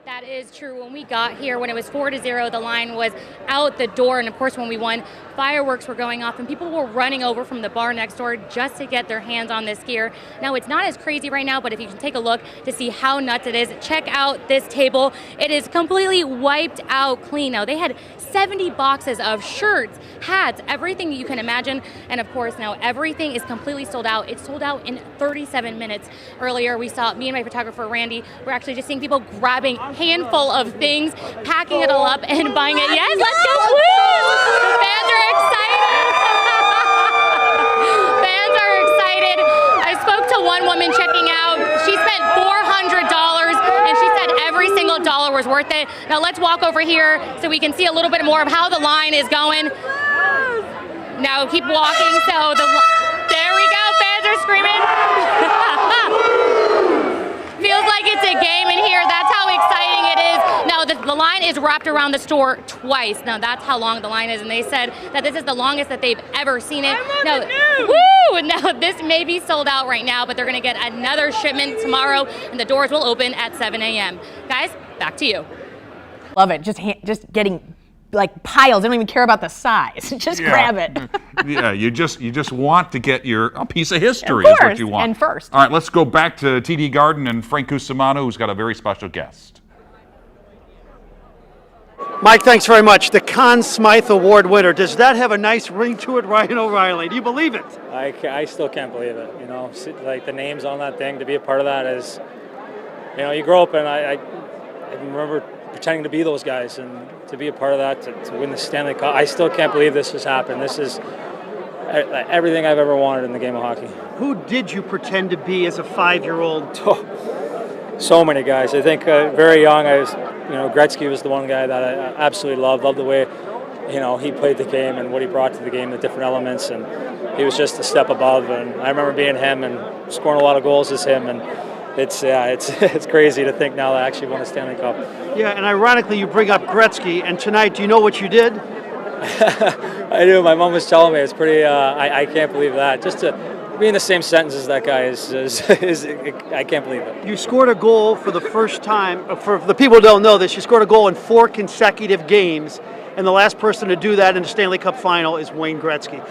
That is true. When we got here, when it was 4-0, the line was out the door. And of course, when we won, fireworks were going off and people were running over from the bar next door just to get their hands on this gear. Now, it's not as crazy right now, but if you can take a look to see how nuts it is, check out this table. It is completely wiped out clean. Now, they had 70 boxes of shirts, hats, everything you can imagine. And of course, now everything is completely sold out. It's sold out in 37 minutes. Earlier, we saw, me and my photographer, Randy, we're actually just seeing people grabbing handful of things, packing it all up and buying it. Yes, let's go Blues! The fans are excited. Fans are excited. I spoke to one woman checking out. She spent $400 and she said every single dollar was worth it. Now let's walk over here so we can see a little bit more of how the line is going. Now keep walking. So there we go. Fans are screaming. Feels like it's a game in here. That's how exciting it is. Now, the line is wrapped around the store twice. Now, that's how long the line is. And they said that this is the longest that they've ever seen it. Now, woo! Now, this may be sold out right now, but they're going to get another shipment tomorrow, and the doors will open at 7 a.m. Guys, back to you. Love it. Just getting like piles. I don't even care about the size. Just grab it. Yeah, you just want to get a piece of history Of is course, what you want. and first. All right, let's go back to TD Garden and Frank Cusimano, who's got a very special guest. Mike, thanks very much. The Conn Smythe Award winner. Does that have a nice ring to it, Ryan O'Reilly? Do you believe it? I still can't believe it. You know, like the names on that thing, to be a part of that is, you know, you grow up and I remember pretending to be those guys, and to be a part of that, to win the Stanley Cup. I still can't believe this has happened. This is everything I've ever wanted in the game of hockey. Who did you pretend to be as a 5-year-old? So many guys. I think very young, Gretzky was the one guy that I absolutely loved the way, he played the game and what he brought to the game, the different elements, and he was just a step above. And I remember being him and scoring a lot of goals as him, and it's crazy to think now that I actually won a Stanley Cup. Yeah, and ironically, you bring up Gretzky, and tonight, do you know what you did? I do. My mom was telling me. It's pretty. I can't believe that. Just to be in the same sentence as that guy is I can't believe it. You scored a goal for the first time. For the people who don't know this, you scored a goal in 4 consecutive games, and the last person to do that in the Stanley Cup final is Wayne Gretzky.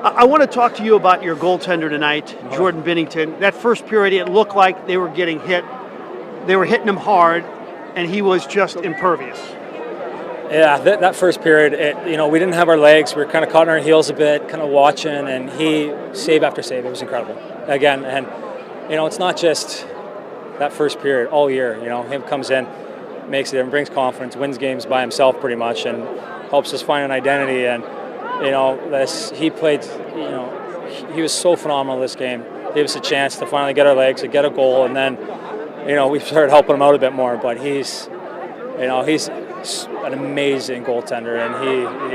I want to talk to you about your goaltender tonight, Jordan Binnington. That first period, it looked like they were getting hit. They were hitting him hard, and he was just impervious. Yeah, that first period, we didn't have our legs. We were kind of caught on our heels a bit, kind of watching, and he, save after save, it was incredible. Again, and, it's not just that first period, all year, him comes in, makes it and brings confidence, wins games by himself pretty much, and helps us find an identity. And, he played, he was so phenomenal this game. Gave us a chance to finally get our legs, to get a goal, and then, we started helping him out a bit more, but he's an amazing goaltender, and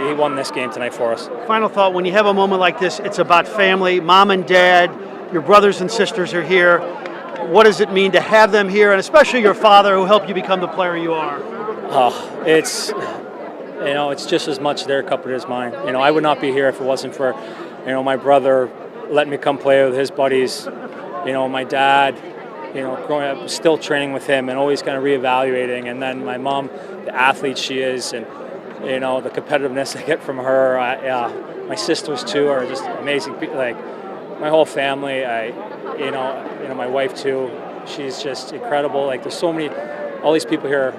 he won this game tonight for us. Final thought, when you have a moment like this, it's about family. Mom and dad, your brothers and sisters are here. What does it mean to have them here, and especially your father who helped you become the player you are? It's just as much their cup as mine. I would not be here if it wasn't for, my brother letting me come play with his buddies. My dad, growing up, still training with him and always kind of reevaluating. And then my mom, the athlete she is, and the competitiveness I get from her. My sisters too are just amazing. Like my whole family, my wife too. She's just incredible. Like there's so many, all these people here.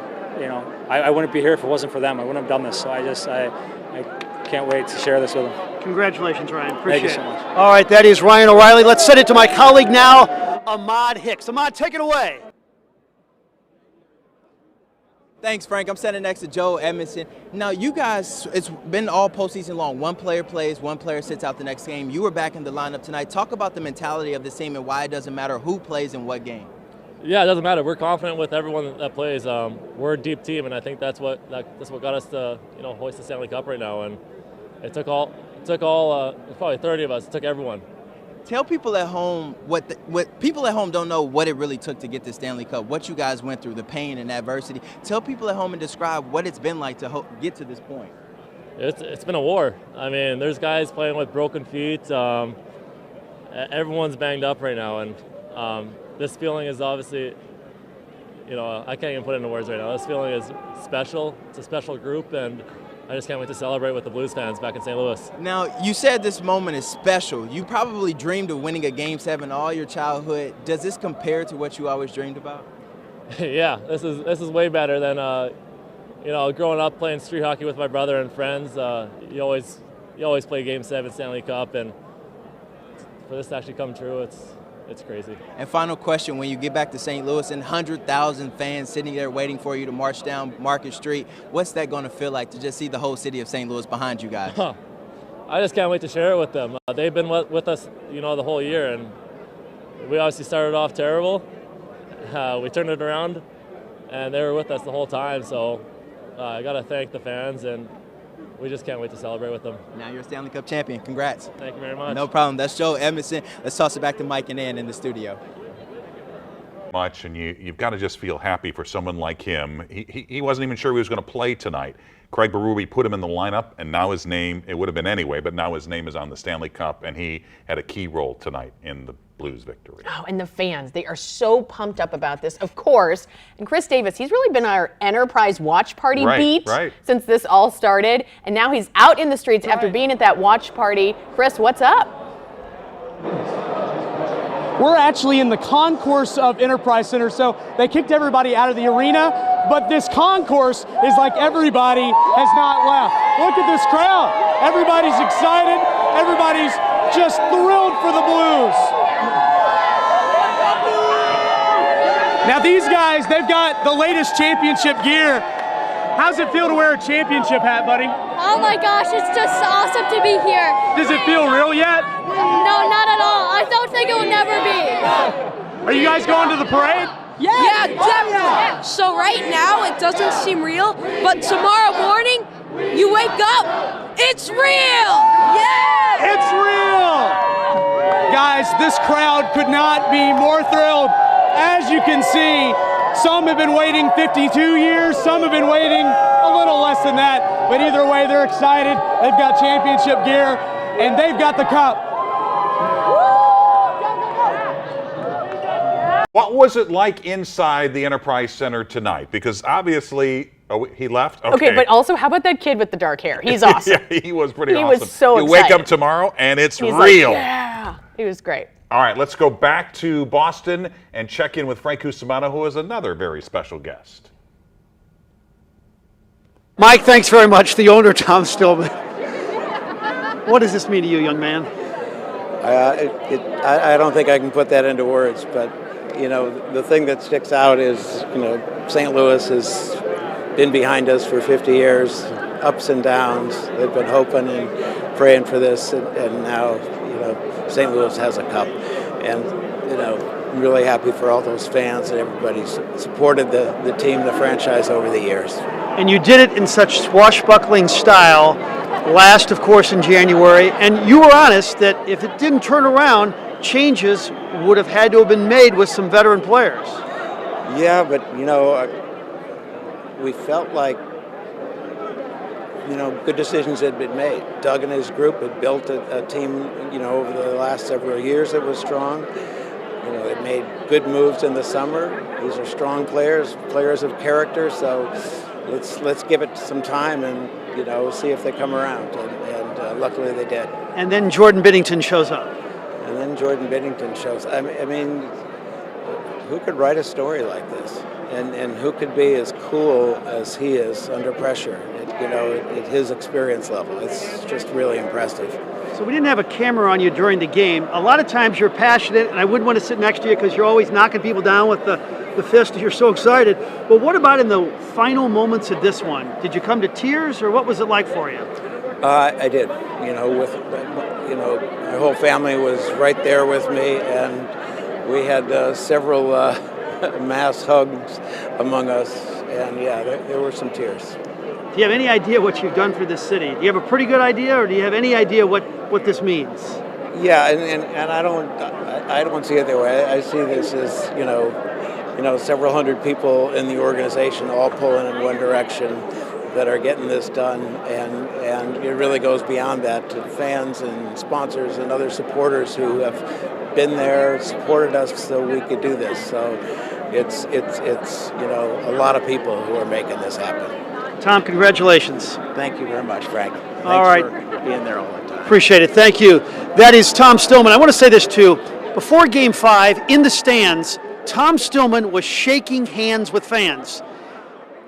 I wouldn't be here if it wasn't for them. I wouldn't have done this. So I can't wait to share this with them. Congratulations, Ryan. Appreciate it. Thank you so much. All right, that is Ryan O'Reilly. Let's send it to my colleague now, Ahmad Hicks. Ahmad, take it away. Thanks, Frank. I'm standing next to Joe Edmondson. Now, you guys, it's been all postseason long. One player plays, one player sits out the next game. You were back in the lineup tonight. Talk about the mentality of this team and why it doesn't matter who plays in what game. Yeah, it doesn't matter. We're confident with everyone that plays. We're a deep team, and I think that's what got us to hoist the Stanley Cup right now. And it took all probably 30 of us. It took everyone. Tell people at home what people at home don't know what it really took to get the Stanley Cup, what you guys went through, the pain and adversity. Tell people at home and describe what it's been like to get to this point. It's been a war. I mean, there's guys playing with broken feet. Everyone's banged up right now, and this feeling is obviously, I can't even put it into words right now. This feeling is special. It's a special group, and I just can't wait to celebrate with the Blues fans back in St. Louis. Now, you said this moment is special. You probably dreamed of winning a Game 7 all your childhood. Does this compare to what you always dreamed about? Yeah, this is way better than growing up playing street hockey with my brother and friends. You always play Game 7 Stanley Cup, and for this to actually come true, it's crazy. And final question, when you get back to St. Louis and 100,000 fans sitting there waiting for you to march down Market Street, what's that going to feel like to just see the whole city of St. Louis behind you guys? I just can't wait to share it with them. They've been with us, the whole year, and we obviously started off terrible. We turned it around, and they were with us the whole time. So I got to thank the fans, and we just can't wait to celebrate with them. Now you're a Stanley Cup champion. Congrats. Thank you very much. No problem. That's Joe Edmondson. Let's toss it back to Mike and Ann in the studio. Much, and you've got to just feel happy for someone like him. He wasn't even sure he was going to play tonight. Craig Berube put him in the lineup, and now his name, it would have been anyway, but now his name is on the Stanley Cup, and he had a key role tonight in the Blues victory. Oh, and the fans, they are so pumped up about this, of course. And Chris Davis, he's really been our Enterprise watch party beat since this all started. And now he's out in the streets after being at that watch party. Chris, what's up? We're actually in the concourse of Enterprise Center, so they kicked everybody out of the arena, but this concourse is like everybody has not left. Look at this crowd. Everybody's excited. Everybody's just thrilled for the Blues. Now these guys, they've got the latest championship gear. How's it feel to wear a championship hat, buddy? Oh my gosh, it's just awesome to be here. Does it feel real yet? No, not at all. I don't think it will never be. Are you guys going to the parade? Yeah, definitely. So right now it doesn't seem real, but tomorrow morning you wake up, it's real. Yeah! It's real! Guys, this crowd could not be more thrilled. As you can see, some have been waiting 52 years, some have been waiting a little less than that, but either way, they're excited. They've got championship gear, and they've got the cup. What was it like inside the Enterprise Center tonight? Because obviously, he left? Okay, but also, how about that kid with the dark hair? He's awesome. Yeah, he was pretty awesome. He was so excited. You wake up tomorrow, and it's He's real. Like, yeah, he was great. All right, let's go back to Boston and check in with Frank Cusimano, who is another very special guest. Mike, thanks very much. The owner, Tom Stillman. What does this mean to you, young man? I don't think I can put that into words, but the thing that sticks out is St. Louis has been behind us for 50 years, ups and downs. They've been hoping and praying for this, and now St. Louis has a cup, and I'm really happy for all those fans and everybody supported the team, the franchise over the years. And you did it in such swashbuckling style, last, of course, in January, and you were honest that if it didn't turn around, changes would have had to have been made with some veteran players. Yeah, but we felt like good decisions had been made. Doug and his group had built a team, over the last several years that was strong. They made good moves in the summer. These are strong players of character. So let's give it some time and see if they come around. And luckily they did. And then Jordan Binnington shows up. I mean, who could write a story like this? And who could be as cool as he is under pressure, at his experience level. It's just really impressive. So we didn't have a camera on you during the game. A lot of times you're passionate, and I wouldn't want to sit next to you because you're always knocking people down with the the fist. You're so excited. But what about in the final moments of this one? Did you come to tears, or what was it like for you? I did. My whole family was right there with me, and we had several mass hugs among us, and yeah, there were some tears. Do you have any idea what you've done for this city? Do you have a pretty good idea, or do you have any idea what this means? Yeah, and I don't see it that way. I see this as several hundred people in the organization all pulling in one direction that are getting this done, and it really goes beyond that to fans and sponsors and other supporters who have been there, supported us so we could do this. So it's a lot of people who are making this happen. Tom, congratulations. Thank you very much, Frank. Thanks all right. for being there all the time. Appreciate it. Thank you. That is Tom Stillman. I want to say this too. Before Game 5, in the stands, Tom Stillman was shaking hands with fans.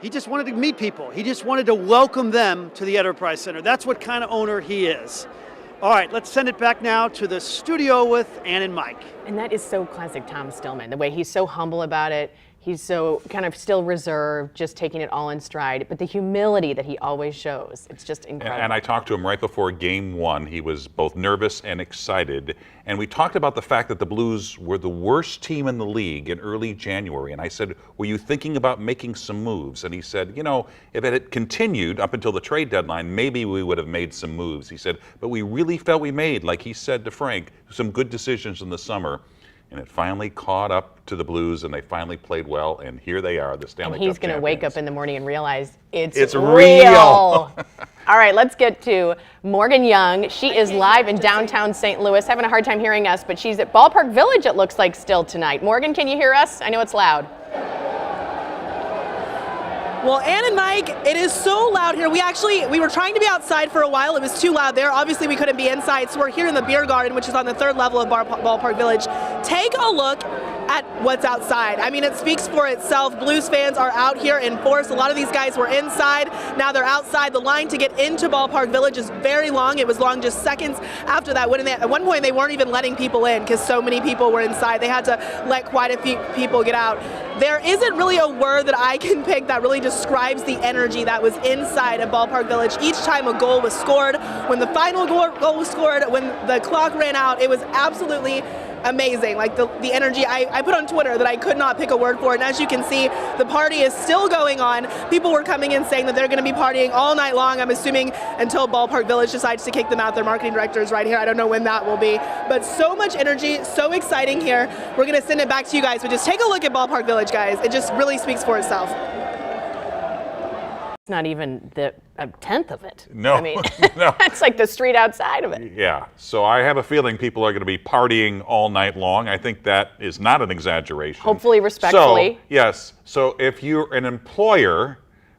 He just wanted to meet people. He just wanted to welcome them to the Enterprise Center. That's what kind of owner he is. All right, let's send it back now to the studio with Ann and Mike. And that is so classic Tom Stillman, the way he's so humble about it. He's so kind of still reserved, just taking it all in stride. But the humility that he always shows, it's just incredible. And I talked to him right before Game 1. He was both nervous and excited. And we talked about the fact that the Blues were the worst team in the league in early January. And I said, were you thinking about making some moves? And he said, if it had continued up until the trade deadline, maybe we would have made some moves. He said, but we really felt we made, like he said to Frank, some good decisions in the summer. And it finally caught up to the Blues, and they finally played well, and here they are, the Stanley Cup champions. And he's going to wake up in the morning and realize it's real. All right, let's get to Morgan Young. She is live in downtown St. Louis, having a hard time hearing us, but she's at Ballpark Village, it looks like, still tonight. Morgan, can you hear us? I know it's loud. Well, Ann and Mike, it is so loud here. We were trying to be outside for a while. It was too loud there. Obviously, we couldn't be inside, so we're here in the beer garden, which is on the third level of Ballpark Village. Take a look at what's outside. I mean, it speaks for itself. Blues fans are out here in force. A lot of these guys were inside. Now they're outside. The line to get into Ballpark Village is very long. It was long just seconds after that. At one point, they weren't even letting people in because so many people were inside. They had to let quite a few people get out. There isn't really a word that I can pick that really describes the energy that was inside of Ballpark Village. Each time a goal was scored, when the final goal was scored, when the clock ran out, it was absolutely amazing. Like the energy, I put on Twitter that I could not pick a word for it, and as you can see, the party is still going on. People were coming in saying that they're going to be partying all night long, I'm assuming until Ballpark Village decides to kick them out. Their marketing director is right here. I don't know when that will be, but so much energy, so exciting here. We're going to send it back to you guys, but just take a look at Ballpark Village, guys. It just really speaks for itself. Not even a tenth of it. No, I mean, no. That's like the street outside of it. Yeah, so I have a feeling people are going to be partying all night long. I think that is not an exaggeration. Hopefully respectfully. So, yes, so if you're an employer,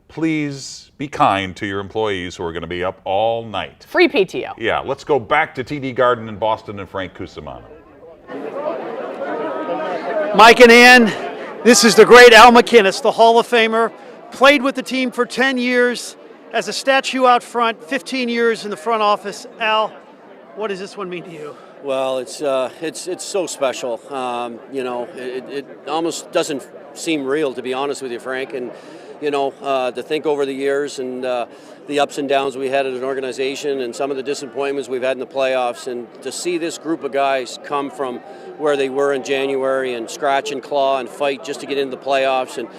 please be kind to your employees who are going to be up all night. Free PTO. Yeah, let's go back to TD Garden in Boston and Frank Cusimano. Mike and Ann, this is the great Al MacInnis, the Hall of Famer. Played with the team for 10 years, as a statue out front, 15 years in the front office. Al, what does this one mean to you? Well, it's so special. It almost doesn't seem real, to be honest with you, Frank. And to think over the years and the ups and downs we had as an organization and some of the disappointments we've had in the playoffs, and to see this group of guys come from where they were in January and scratch and claw and fight just to get into the playoffs, and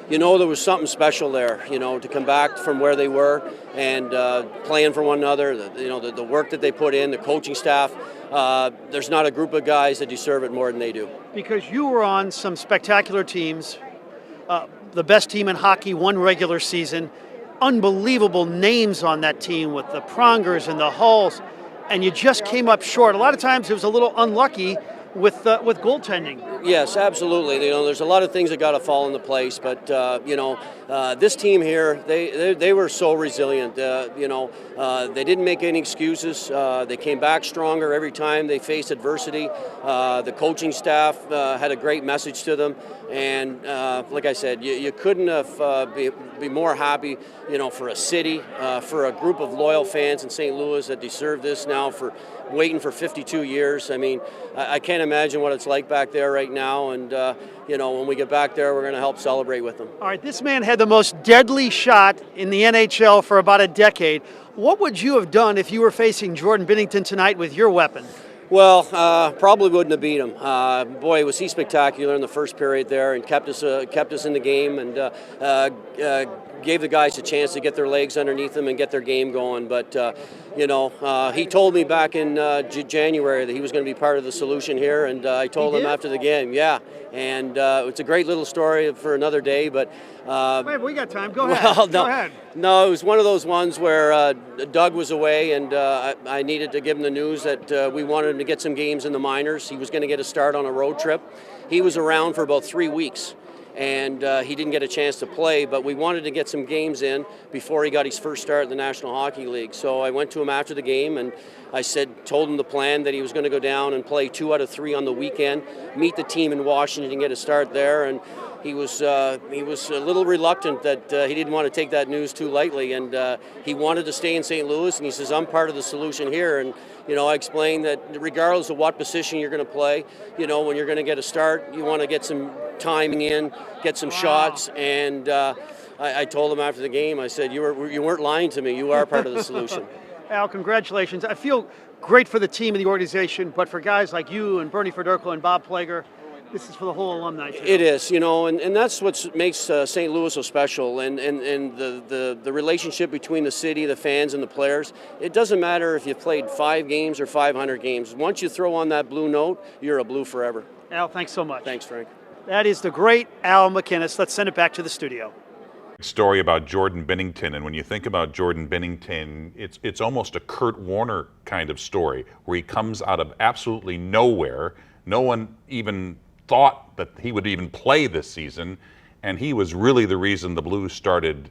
there was something special there, to come back from where they were and playing for one another, the work that they put in, the coaching staff. There's not a group of guys that deserve it more than they do. Because you were on some spectacular teams, the best team in hockey, one regular season, unbelievable names on that team with the Prongers and the Hulls, and you just came up short. A lot of times it was a little unlucky with goaltending. Yes, absolutely. There's a lot of things that got to fall into place, but this team here, they were so resilient. They didn't make any excuses. They came back stronger every time they faced adversity. The coaching staff had a great message to them, and like I said, you couldn't have be more happy, for a city, for a group of loyal fans in St. Louis that deserve this now for waiting for 52 years. I mean, I can't imagine what it's like back there right right now, and when we get back there, we're going to help celebrate with them. All right, this man had the most deadly shot in the NHL for about a decade. What would you have done if you were facing Jordan Binnington tonight with your weapon? Well, probably wouldn't have beat him. Boy, was he spectacular in the first period there, and kept us in the game, and gave the guys a chance to get their legs underneath them and get their game going. But he told me back in January that he was going to be part of the solution here, and I told him after the game, yeah. And it's a great little story for another day, but. Wait, we got time. Go ahead. Well, Go ahead. No, it was one of those ones where Doug was away, and I needed to give him the news that we wanted him to get some games in the minors. He was going to get a start on a road trip. He was around for about 3 weeks, and he didn't get a chance to play, but we wanted to get some games in before he got his first start in the National Hockey League. So I went to him after the game, and I told him the plan that he was going to go down and play 2 out of 3 on the weekend, meet the team in Washington and get a start there. And he was a little reluctant that he didn't want to take that news too lightly, and he wanted to stay in St. Louis, and he says, I'm part of the solution here. And I explained that regardless of what position you're going to play, when you're going to get a start, you want to get some timing in, get some shots, and I told him after the game, I said, you weren't lying to me, you are part of the solution. Al, congratulations. I feel great for the team and the organization, but for guys like you and Bernie Federko and Bob Plager, this is for the whole alumni. It is, and that's what makes St. Louis so special, and the relationship between the city, the fans, and the players. It doesn't matter if you played 5 games or 500 games. Once you throw on that blue note, you're a Blue forever. Al, thanks so much. Thanks, Frank. That is the great Al MacInnis. Let's send it back to the studio. Story about Jordan Binnington, and when you think about Jordan Binnington, it's almost a Kurt Warner kind of story, where he comes out of absolutely nowhere. No one even thought that he would even play this season, and he was really the reason the Blues started,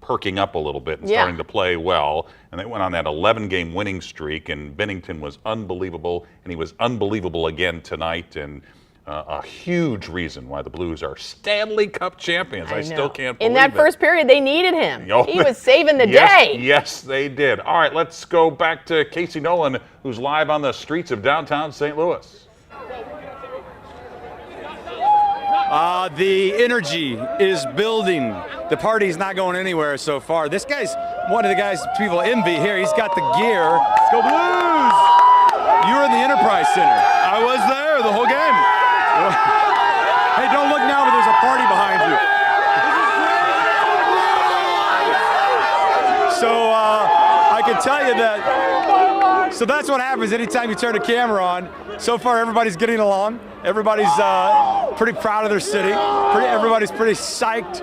perking up a little bit and starting to play well. And they went on that 11-game winning streak, and Binnington was unbelievable, and he was unbelievable again tonight, and a huge reason why the Blues are Stanley Cup champions. I still can't believe it. In that first period, they needed him. Oh, he was saving the day. Yes, they did. All right, let's go back to Casey Nolan, who's live on the streets of downtown St. Louis. The energy is building. The party's not going anywhere so far. This guy's one of the guys people envy here. He's got the gear. Let's go Blues! You were in the Enterprise Center. I was there the whole game. Hey, don't look now, but there's a party behind you. So I can tell you that. So that's what happens anytime you turn a camera on. So far, everybody's getting along. Everybody's pretty proud of their city. Everybody's pretty psyched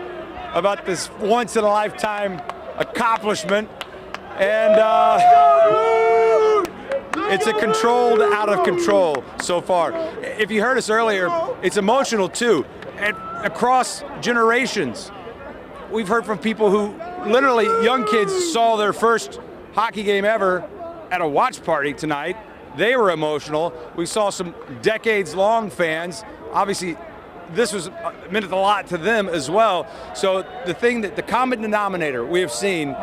about this once-in-a-lifetime accomplishment. And it's a controlled out of control so far. If you heard us earlier, it's emotional too. And across generations, we've heard from people who literally, young kids saw their first hockey game ever at a watch party tonight. They were emotional. We saw some decades-long fans. Obviously, this meant a lot to them as well. So the common denominator we have seen,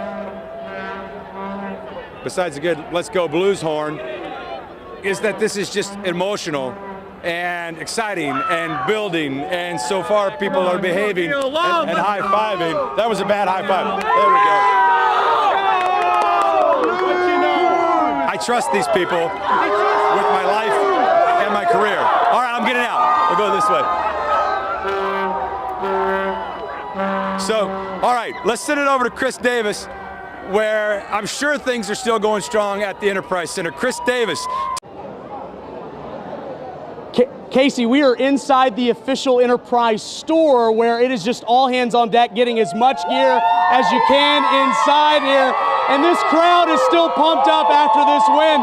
besides a good "Let's Go Blues" horn, is that this is just emotional and exciting and building. And so far, people are behaving and high-fiving. That was a bad high-five. There we go. I trust these people with my life and my career. All right, I'm getting out. We'll go this way. So, all right, let's send it over to Chris Davis, where I'm sure things are still going strong at the Enterprise Center. Chris Davis. Casey, we are inside the official Enterprise store, where it is just all hands on deck, getting as much gear as you can inside here. And this crowd is still pumped up after this win.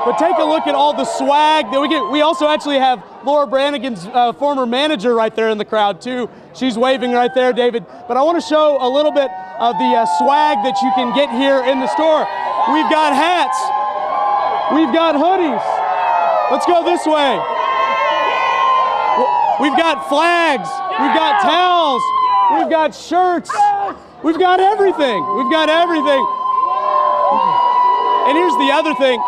But take a look at all the swag that we get. We also actually have Laura Branigan's former manager right there in the crowd too. She's waving right there, David. But I want to show a little bit of the swag that you can get here in the store. We've got hats. We've got hoodies. Let's go this way. We've got flags. We've got towels. We've got shirts. We've got everything. We've got everything. And here's the other thing.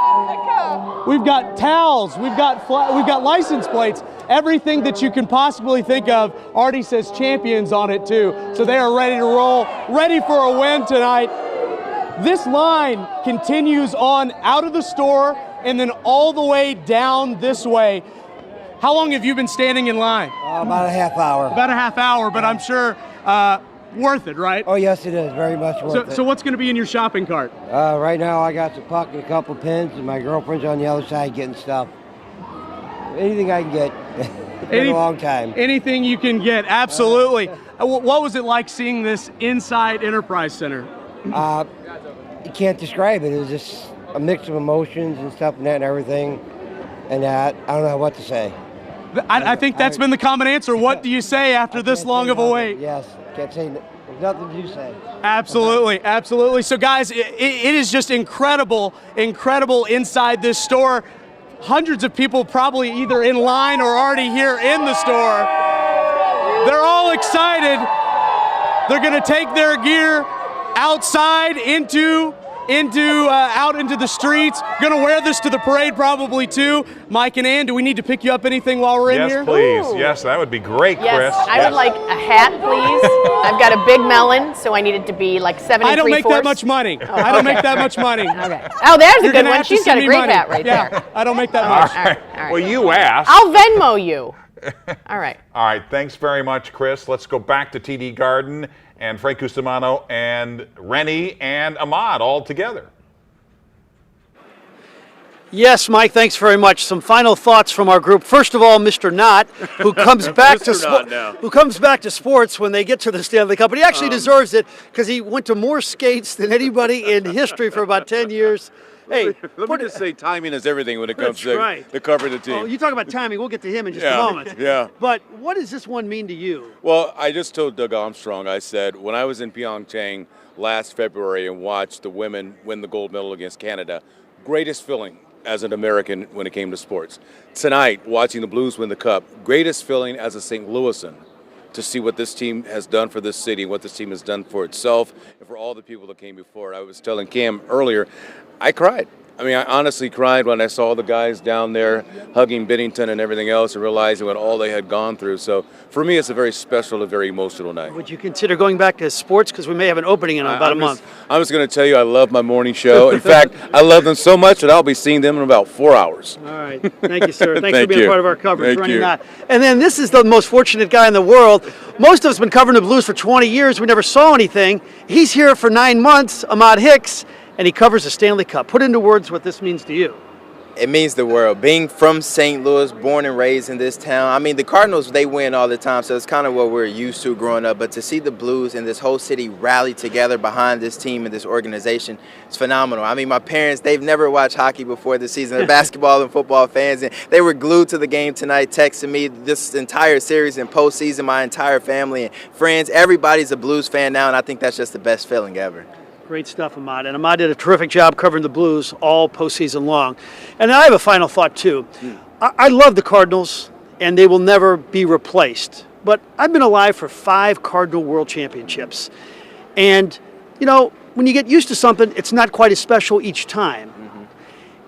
We've got towels, we've got license plates. everything that you can possibly think of. Artie says champions on it too. So they are ready to roll, ready for a win tonight. This line continues on out of the store and then all the way down this way. How long have you been standing in line? About a half hour. About a half hour, but I'm sure worth it, right? Oh, yes, it is. Very much worth it. So what's going to be in your shopping cart? Right now, I got the puck and a couple pins, and my girlfriend's on the other side getting stuff. Anything I can get. It's been a long time. Anything you can get, absolutely. What was it like seeing this inside Enterprise Center? You can't describe it. It was just a mix of emotions and stuff and that and everything. And that, I don't know what to say. I think that's been the common answer. What do you say after this long of a wait? Yes, can't say, there's nothing to say. Absolutely, absolutely. So guys, it is just incredible inside this store. Hundreds of people probably either in line or already here in the store. They're all excited. They're gonna take their gear outside out into the streets. Gonna wear this to the parade probably too. Mike and Ann, do we need to pick you up anything while we're in here? Yes, please. Yes, that would be great, Chris. Yes, I would like a hat, please. I've got a big melon, so I need it to be like 7 I don't make 3/4. that much money. I don't make that much money. Okay. Oh, there's You're a good gonna one. have to She's got send a me great money. hat right Yeah, there. I don't make that much. All right. Well, you asked. I'll Venmo you. All right. All right, thanks very much, Chris. Let's go back to TD Garden and Frank Cusimano and Rennie and Ahmad all together. Yes, Mike, thanks very much. Some final thoughts from our group. First of all, Mr. Knott, who comes back to sports when they get to the Stanley Cup. But he actually deserves it because he went to more skates than anybody in history for about 10 years. Hey, let me just say timing is everything when it comes That's to right. the cover of the team. Oh, you talk about timing. We'll get to him in just Yeah, a moment. yeah. But what does this one mean to you? Well, I just told Doug Armstrong, I said, when I was in Pyeongchang last February and watched the women win the gold medal against Canada, greatest feeling as an American when it came to sports. Tonight, watching the Blues win the Cup, greatest feeling as a St. Louisan to see what this team has done for this city, what this team has done for itself, and for all the people that came before. I was telling Cam earlier, I cried. I mean, I honestly cried when I saw the guys down there hugging Binnington and everything else and realizing what all they had gone through. So for me, it's a very special and very emotional night. Would you consider going back to sports? Because we may have an opening in about a month. I'm just going to tell you, I love my morning show. In fact, I love them so much that I'll be seeing them in about 4 hours. All right. Thank you, sir. Thanks Thank for being you. part of our coverage. Thank Rennie you. Knott. And then this is the most fortunate guy in the world. Most of us have been covering the Blues for 20 years. We never saw anything. He's here for 9 months, Ahmad Hicks, and he covers the Stanley Cup. Put into words what this means to you. It means the world. Being from St. Louis, born and raised in this town. I mean, the Cardinals, they win all the time, so it's kind of what we're used to growing up. But to see the Blues and this whole city rally together behind this team and this organization, it's phenomenal. I mean, my parents, they've never watched hockey before this season. They're basketball and football fans, and they were glued to the game tonight, texting me this entire series and postseason, my entire family and friends. Everybody's a Blues fan now, and I think that's just the best feeling ever. Great stuff, Ahmad. And Ahmad did a terrific job covering the Blues all postseason long. And I have a final thought, too. I love the Cardinals, and they will never be replaced. But I've been alive for 5 Cardinal World Championships. And, you know, when you get used to something, it's not quite as special each time.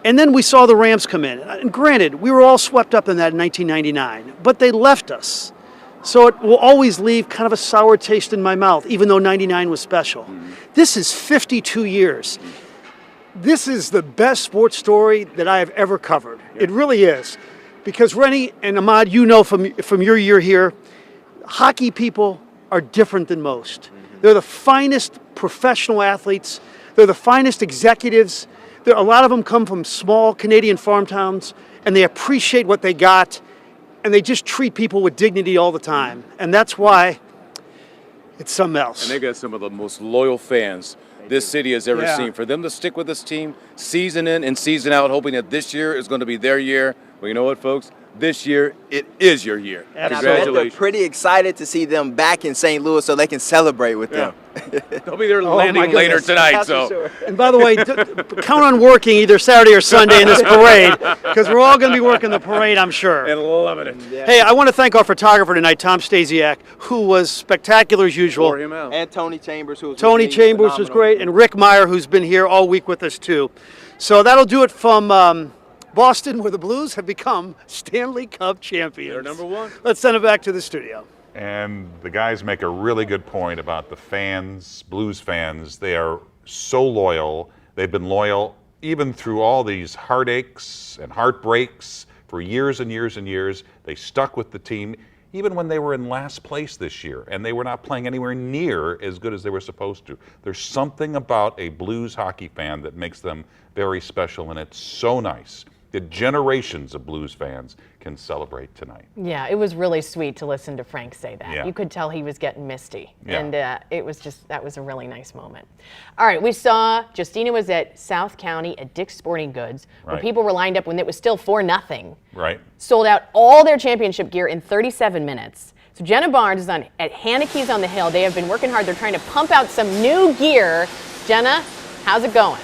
And then we saw the Rams come in. And granted, we were all swept up in that in 1999. But they left us. So it will always leave kind of a sour taste in my mouth, even though 99 was special. This is 52 years. This is the best sports story that I have ever covered. It really is. Because Rennie and Ahmad, you know from your year here, hockey people are different than most. They're the finest professional athletes. They're the finest executives. A lot of them come from small Canadian farm towns, and they appreciate what they got. And they just treat people with dignity all the time. And that's why it's something else. And they got some of the most loyal fans this city has ever seen. For them to stick with this team season in and season out, hoping that this year is going to be their year. Well, you know what, folks? This year, it is your year. They're pretty excited to see them back in St. Louis so they can celebrate with them. They'll be there Oh, landing my later goodness. tonight. That's So. for sure. And by the way, count on working either Saturday or Sunday in this parade, because we're all going to be working the parade, I'm sure. And loving it. Hey, I want to thank our photographer tonight, Tom Stasiak, who was spectacular as usual. And Tony Chambers, who was Tony Chambers was great, and Rick Meyer, who's been here all week with us too. So that'll do it from Boston, where the Blues have become Stanley Cup champions. They're number one. Let's send it back to the studio. And the guys make a really good point about the fans, Blues fans. They are so loyal. They've been loyal even through all these heartaches and heartbreaks for years and years and years. They stuck with the team even when they were in last place this year and they were not playing anywhere near as good as they were supposed to. There's something about a Blues hockey fan that makes them very special, and it's so nice that generations of Blues fans can celebrate tonight. Yeah, it was really sweet to listen to Frank say that. Yeah. You could tell he was getting misty. Yeah. And that was a really nice moment. All right, we saw Justina was at South County at Dick's Sporting Goods, where Right. people were lined up when it was still 4-0. Right. Sold out all their championship gear in 37 minutes. So Jenna Barnes is at Haneke's on the Hill. They have been working hard. They're trying to pump out some new gear. Jenna, how's it going?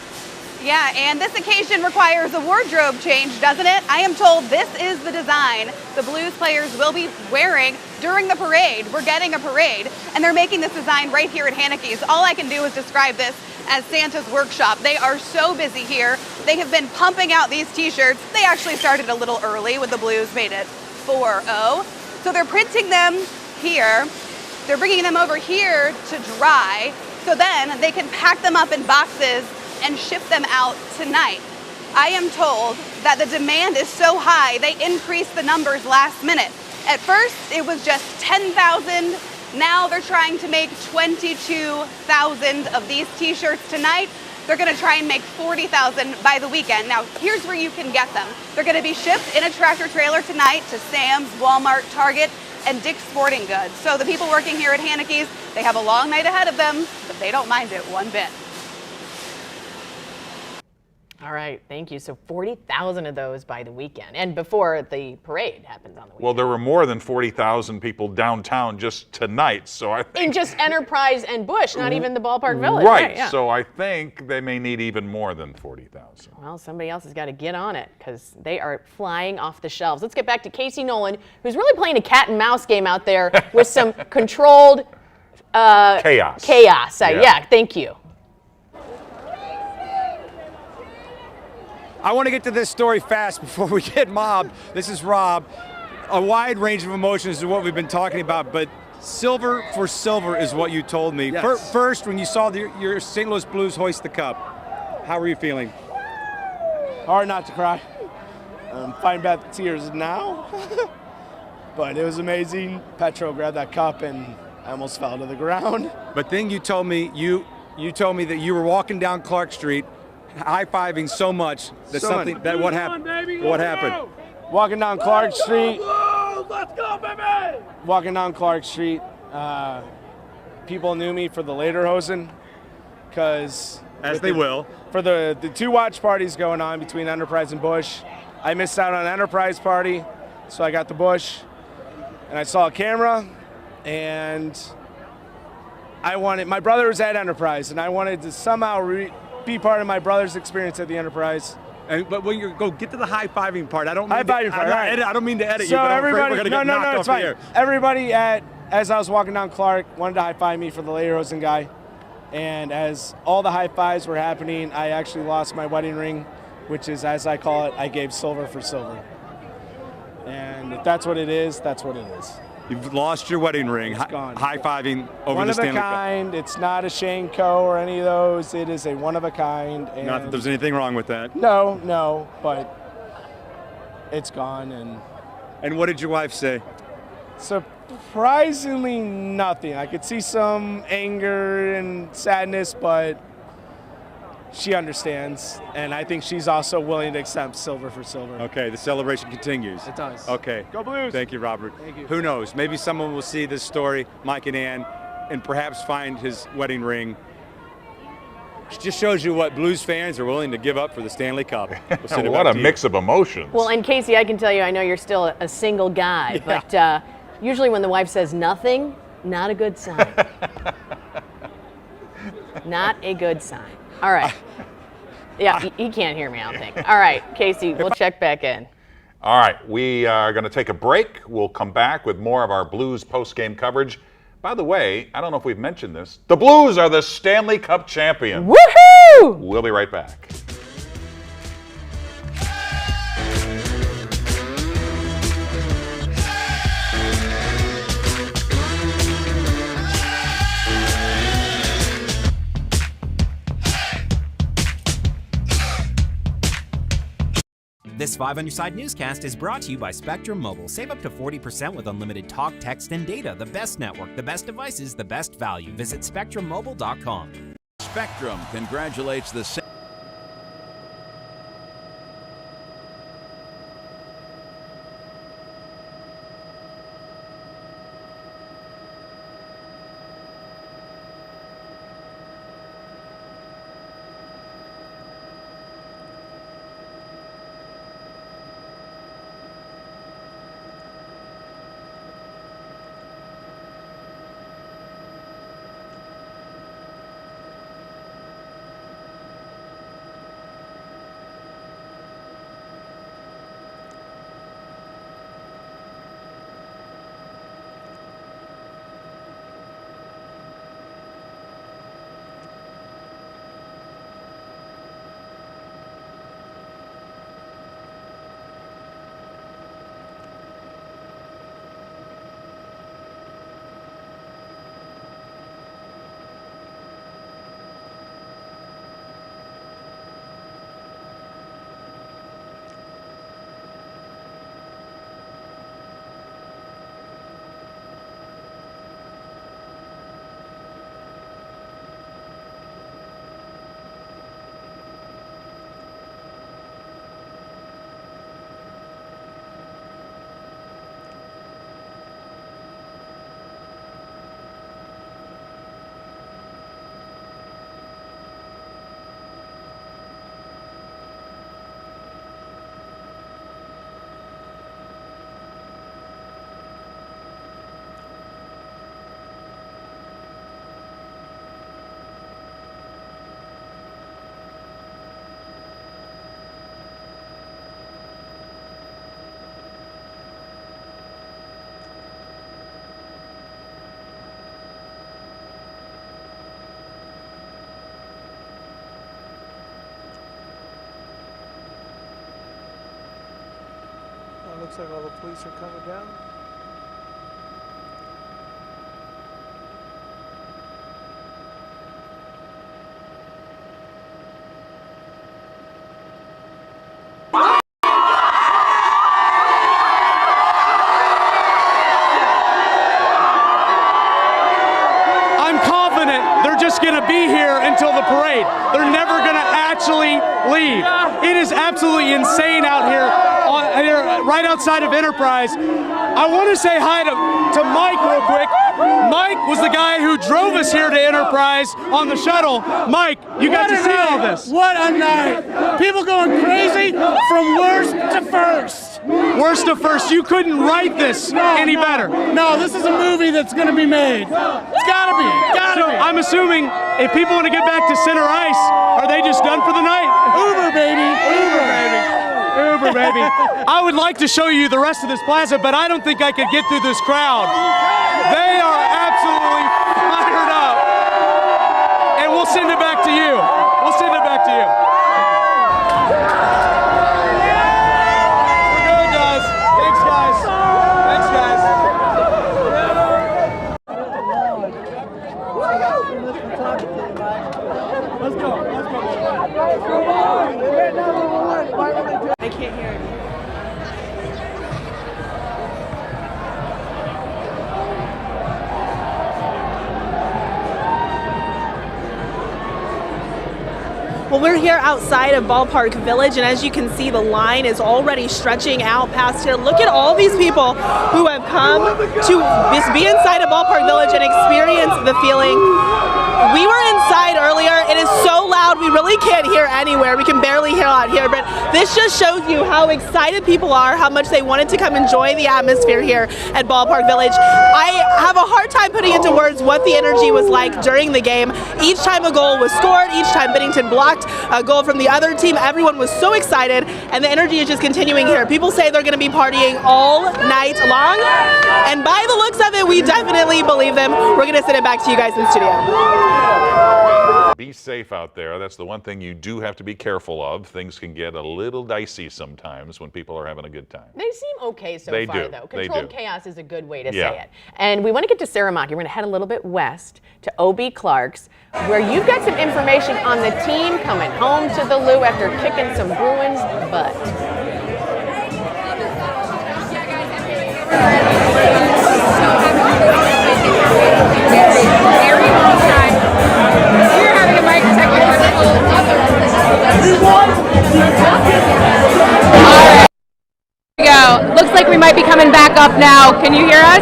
Yeah, and this occasion requires a wardrobe change, doesn't it? I am told this is the design the Blues players will be wearing during the parade. We're getting a parade, and they're making this design right here at Haneke's. All I can do is describe this as Santa's workshop. They are so busy here. They have been pumping out these t-shirts. They actually started a little early with the Blues made it 4-0. So they're printing them here. They're bringing them over here to dry, so then they can pack them up in boxes and ship them out tonight. I am told that the demand is so high, they increased the numbers last minute. At first, it was just 10,000. Now they're trying to make 22,000 of these t-shirts tonight. They're gonna try and make 40,000 by the weekend. Now, here's where you can get them. They're gonna be shipped in a tractor trailer tonight to Sam's, Walmart, Target, and Dick's Sporting Goods. So the people working here at Haneke's, they have a long night ahead of them, but they don't mind it one bit. All right, thank you. So 40,000 of those by the weekend, and before the parade happens on the weekend. Well, there were more than 40,000 people downtown just tonight, so I think... In just Enterprise and Bush, not even the Ballpark Village. Right, yeah. so I think they may need even more than 40,000. Well, somebody else has got to get on it because they are flying off the shelves. Let's get back to Casey Nolan, who's really playing a cat and mouse game out there with some controlled chaos. Yeah, thank you. I want to get to this story fast before we get mobbed. This is Rob. A wide range of emotions is what we've been talking about, but silver for silver is what you told me. Yes. First, when you saw your St. Louis Blues hoist the cup, how were you feeling? Hard not to cry. I'm fighting back the tears now. But it was amazing. Petro grabbed that cup and I almost fell to the ground. But then you told me you told me that you were walking down Clark Street, high-fiving so much that what happened? What happened? Walking down Clark Street. Let's go, baby! Walking down Clark Street, people knew me for the Lederhosen, because As they will. For the two watch parties going on between Enterprise and Bush. I missed out on Enterprise party, so I got the Bush, and I saw a camera, and my brother was at Enterprise, and I wanted to somehow be part of my brother's experience at the Enterprise. But when you go get to the high-fiving part, I don't mean to edit so you, but I'm afraid everybody, we're going to get knocked off fine. the air. Everybody as I was walking down Clark wanted to high-five me for the Lederhosen guy. And as all the high-fives were happening, I actually lost my wedding ring, which is, as I call it, I gave silver for silver. And if that's what it is, that's what it is. You've lost your wedding ring, high-fiving over the Stanley Cup. One of a kind. It's not a Shanco or any of those. It is a one of a kind. And Not that there's anything wrong with that. No, but it's gone. And what did your wife say? Surprisingly, nothing. I could see some anger and sadness, but she understands, and I think she's also willing to accept silver for silver. Okay, the celebration continues. It does. Okay. Go Blues! Thank you, Robert. Thank you. Who knows? Maybe someone will see this story, Mike and Ann, and perhaps find his wedding ring. It just shows you what Blues fans are willing to give up for the Stanley Cup. What a mix of emotions. Well, and Casey, I can tell you, I know you're still a single guy, but usually when the wife says nothing, not a good sign. Not a good sign. All right. Yeah, he can't hear me, I don't think. All right, Casey, we'll check back in. All right, we are going to take a break. We'll come back with more of our Blues post-game coverage. By the way, I don't know if we've mentioned this. The Blues are the Stanley Cup champions. Woohoo! We'll be right back. This 5 on Your Side newscast is brought to you by Spectrum Mobile. Save up to 40% with unlimited talk, text, and data. The best network, the best devices, the best value. Visit SpectrumMobile.com. Spectrum congratulates the Looks like all the police are coming down. I'm confident they're just going to be here until the parade. They're never going to actually leave. It is absolutely insane out here, right outside of Enterprise. I want to say hi to Mike real quick. Mike was the guy who drove us here to Enterprise on the shuttle. Mike, you got to see all this. What a night. People going crazy from worst to first. Worst to first. You couldn't write this any better. No, this is a movie that's going to be made. It's got to be. So I'm assuming if people want to get back to center ice, are they just done for the night? Uber, baby. Uber, baby. Uber, baby. I would like to show you the rest of this plaza, but I don't think I could get through this crowd. They are absolutely fired up. And we'll send it back to you. We'll send it back to you. We're good, guys. Thanks, guys. Thanks, guys. Let's go. Let's go. I can't hear it. Well, we're here outside of Ballpark Village, and as you can see, the line is already stretching out past here. Look at all these people who have come to just be inside of Ballpark Village and experience the feeling. We were inside earlier. It is so loud, we really can't hear anywhere. We can barely hear out here, but this just shows you how excited people are, how much they wanted to come enjoy the atmosphere here at Ballpark Village. I have a hard time putting into words what the energy was like during the game. Each time a goal was scored, each time Bennington blocked a goal from the other team, everyone was so excited, and the energy is just continuing here. People say they're going to be partying all night long, and by the looks of it, we definitely believe them. We're going to send it back to you guys in studio. Be safe out there. That's the one thing you do have to be careful of. Things can get a little dicey sometimes when people are having a good time. They seem okay so They far, do. though. They Controlled do. chaos is a good way to Yeah. say it. And we want to get to Sarah Mock. We're going to head a little bit west to O.B. Clark's, where you've got some information on the team coming home to the Lou after kicking some Bruins butt. Here we go. Looks like we might be coming back up now. Can you hear us?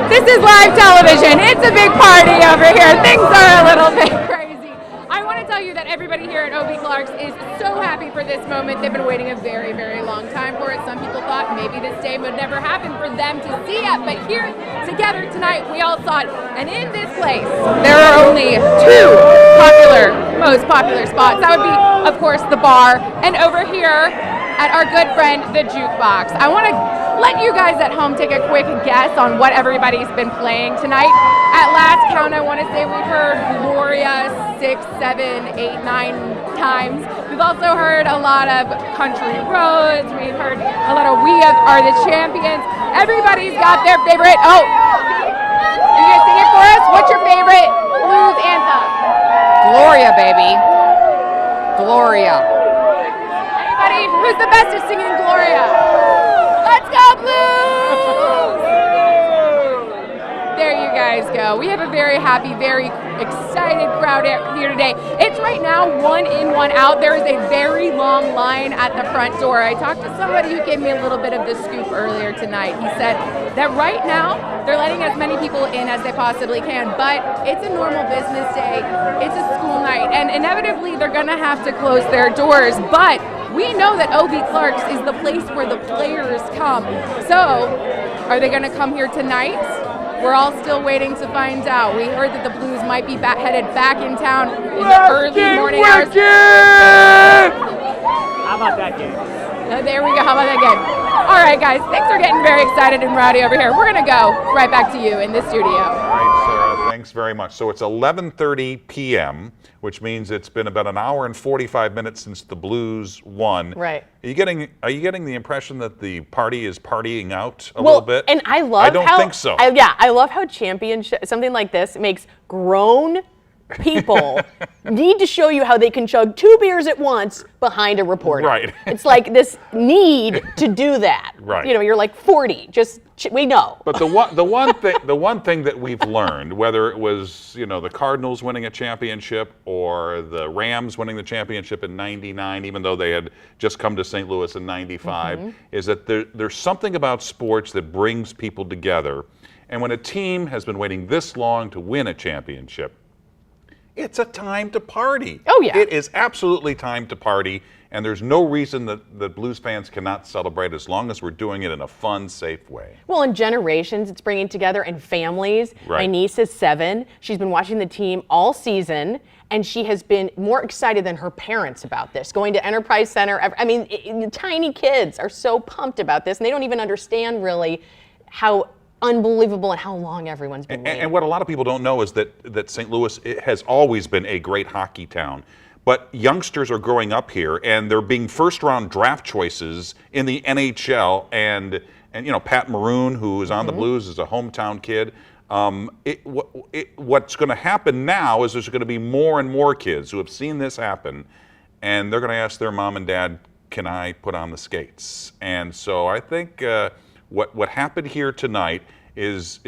This is live television. It's a big party over here. Things are a little bit crazy. I want to tell you that everybody here at OB Clark's is so happy for this moment. They've been waiting a very, very long time for it. Some people thought maybe this day would never happen for them to see it, but here together tonight, we all saw it. And in this place, there are only two most popular spots. That would be, of course, the bar, and over here at our good friend, the jukebox. I want to let you guys at home take a quick guess on what everybody's been playing tonight. At last count, I want to say we've heard Gloria 6, 7, 8, 9 times. We've also heard a lot of Country Roads. We've heard a lot of We Are the Champions. Everybody's got their favorite. Oh, are you gonna sing it for us? What's your favorite blues anthem? Gloria, baby. Gloria. Anybody? Who's the best at singing Gloria? Let's go, Blues! There you guys go. We have a very happy, very excited crowd here today. It's right now 1 in, 1 out. There is a very long line at the front door. I talked to somebody who gave me a little bit of the scoop earlier tonight. He said that right now they're letting as many people in as they possibly can, but it's a normal business day. It's a school night, and inevitably they're gonna have to close their doors, but we know that OB Clark's is the place where the players come. So, are they going to come here tonight? We're all still waiting to find out. We heard that the Blues might be headed back in town in the early morning hours. How about that game? There we go. How about that game? All right, guys. Things are getting very excited and rowdy over here. We're going to go right back to you in the studio. All right, Sarah. Thanks very much. So it's 11:30 p.m., which means it's been about an hour and 45 minutes since the Blues won. Right. Are you getting the impression that the party is partying out a little bit? And I love I don't think so. I love how championship, something like this, makes grown people need to show you how they can chug 2 beers at once behind a reporter. Right. It's like this need to do that. Right. You know, you're like 40. We know. But the one thing that we've learned, whether it was the Cardinals winning a championship or the Rams winning the championship in '99, even though they had just come to St. Louis in '95, is that there's something about sports that brings people together. And when a team has been waiting this long to win a championship, it's a time to party. Oh, yeah. It is absolutely time to party, and there's no reason that Blues fans cannot celebrate as long as we're doing it in a fun, safe way. Well, in generations, it's bringing together, and families. Right. My niece is 7. She's been watching the team all season, and she has been more excited than her parents about this. Going to Enterprise Center, tiny kids are so pumped about this, and they don't even understand really how unbelievable and how long everyone's been waiting. And what a lot of people don't know is that St. Louis has always been a great hockey town. But youngsters are growing up here, and they're being first-round draft choices in the NHL. And Pat Maroon, who is on the Blues, is a hometown kid. What's going to happen now is there's going to be more and more kids who have seen this happen, and they're going to ask their mom and dad, "Can I put on the skates?" And so I think what happened here tonight is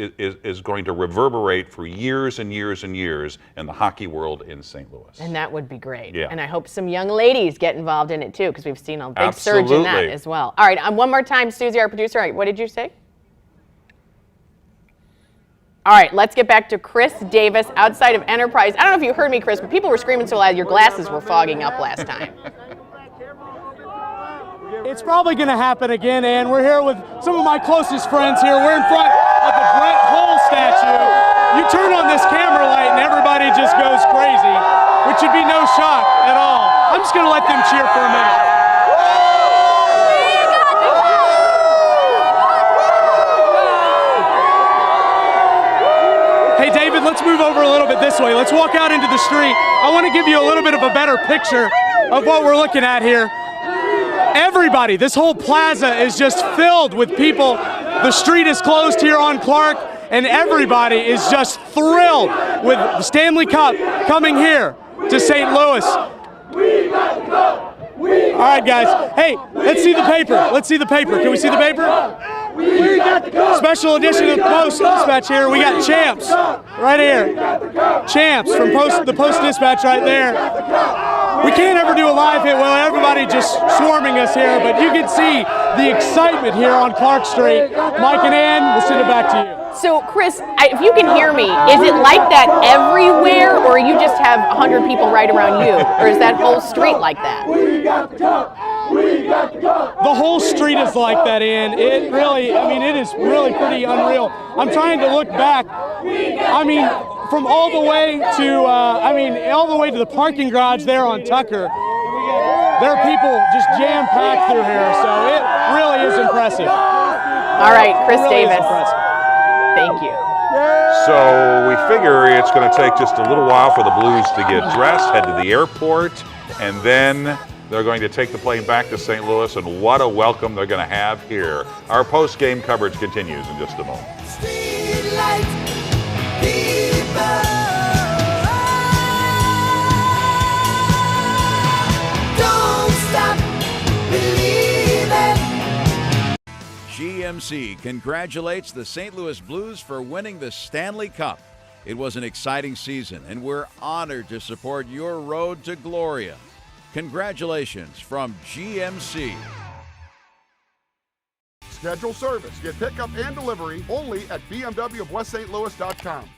going to reverberate for years and years and years in the hockey world in St. Louis. And that would be great. Yeah. And I hope some young ladies get involved in it too, because we've seen a big surge in that Absolutely. as well. All right, one more time, Susie, our producer. All right, what did you say? All right, let's get back to Chris Davis outside of Enterprise. I don't know if you heard me, Chris, but people were screaming so loud your glasses were fogging up last time. It's probably going to happen again, and we're here with some of my closest friends here. We're in front of the Brett Hull statue. You turn on this camera light and everybody just goes crazy, which should be no shock at all. I'm just going to let them cheer for a minute. Hey, David, let's move over a little bit this way. Let's walk out into the street. I want to give you a little bit of a better picture of what we're looking at here. Everybody, this whole plaza is just filled with people. The street is closed here on Clark, and everybody is just thrilled with the Stanley Cup coming here to St. Louis. All right, guys. Hey, let's see the paper. Let's see the paper. Can we see the paper? Special edition of the Post-Dispatch here. We got Champs right here. Champs from the Post-Dispatch right there. We can't ever do a live hit with everybody just swarming us here, but you can see the excitement here on Clark Street. Mike and Ann, we'll send it back to you. So, Chris, if you can hear me, is it like that everywhere, or you just have 100 people right around you? Or is that whole street like that? The whole street is like that, Ann. It really, I mean, it is really pretty unreal. I'm trying to look back. I mean, from all the way to, all the way to the parking garage there on Tucker, there are people just jam-packed through here, so it really is impressive. All right, Chris Davis. Thank you. So we figure it's going to take just a little while for the Blues to get dressed, head to the airport, and then they're going to take the plane back to St. Louis, and what a welcome they're going to have here. Our post-game coverage continues in just a moment. GMC congratulates the St. Louis Blues for winning the Stanley Cup. It was an exciting season, and we're honored to support your road to Gloria. Congratulations from GMC. Schedule service. Get pickup and delivery only at bmwofweststlouis.com.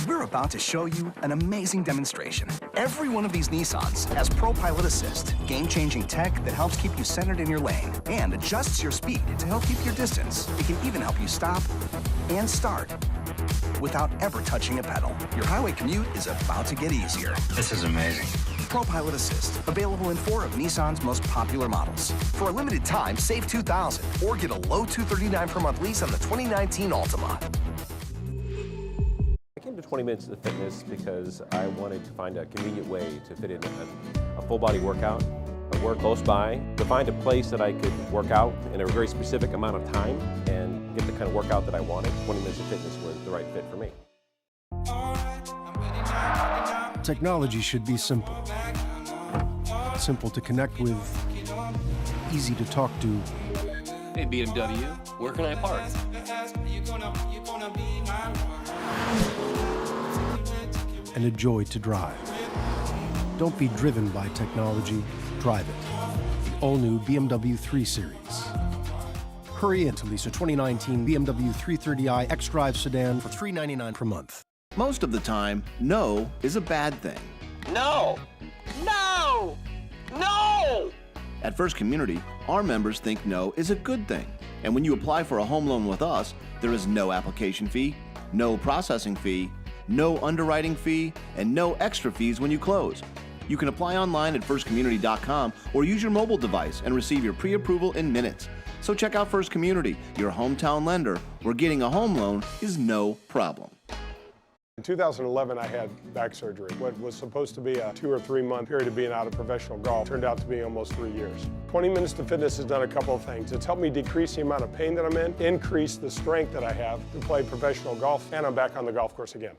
We're about to show you an amazing demonstration. Every one of these Nissans has ProPilot Assist, game-changing tech that helps keep you centered in your lane and adjusts your speed to help keep your distance. It can even help you stop and start without ever touching a pedal. Your highway commute is about to get easier. This is amazing. ProPilot Assist, available in 4 of Nissan's most popular models. For a limited time, save $2,000 or get a low $239 per month lease on the 2019 Altima. I came to 20 Minutes of Fitness because I wanted to find a convenient way to fit in a full body workout. I work close by, to find a place that I could work out in a very specific amount of time and get the kind of workout that I wanted. 20 Minutes of Fitness was the right fit for me. Technology should be simple. Simple to connect with, easy to talk to. Hey BMW, where can I park? And a joy to drive. Don't be driven by technology, drive it. The all-new BMW 3 Series. Hurry in to lease a 2019 BMW 330i xDrive sedan for $399 per month. Most of the time, no is a bad thing. No! No! No! At First Community, our members think no is a good thing. And when you apply for a home loan with us, there is no application fee, no processing fee, no underwriting fee, and no extra fees when you close. You can apply online at firstcommunity.com or use your mobile device and receive your pre-approval in minutes. So check out First Community, your hometown lender, where getting a home loan is no problem. In 2011, I had back surgery. What was supposed to be a 2 or 3 month period of being out of professional golf turned out to be almost 3 years. 20 Minutes to Fitness has done a couple of things. It's helped me decrease the amount of pain that I'm in, increase the strength that I have to play professional golf, and I'm back on the golf course again.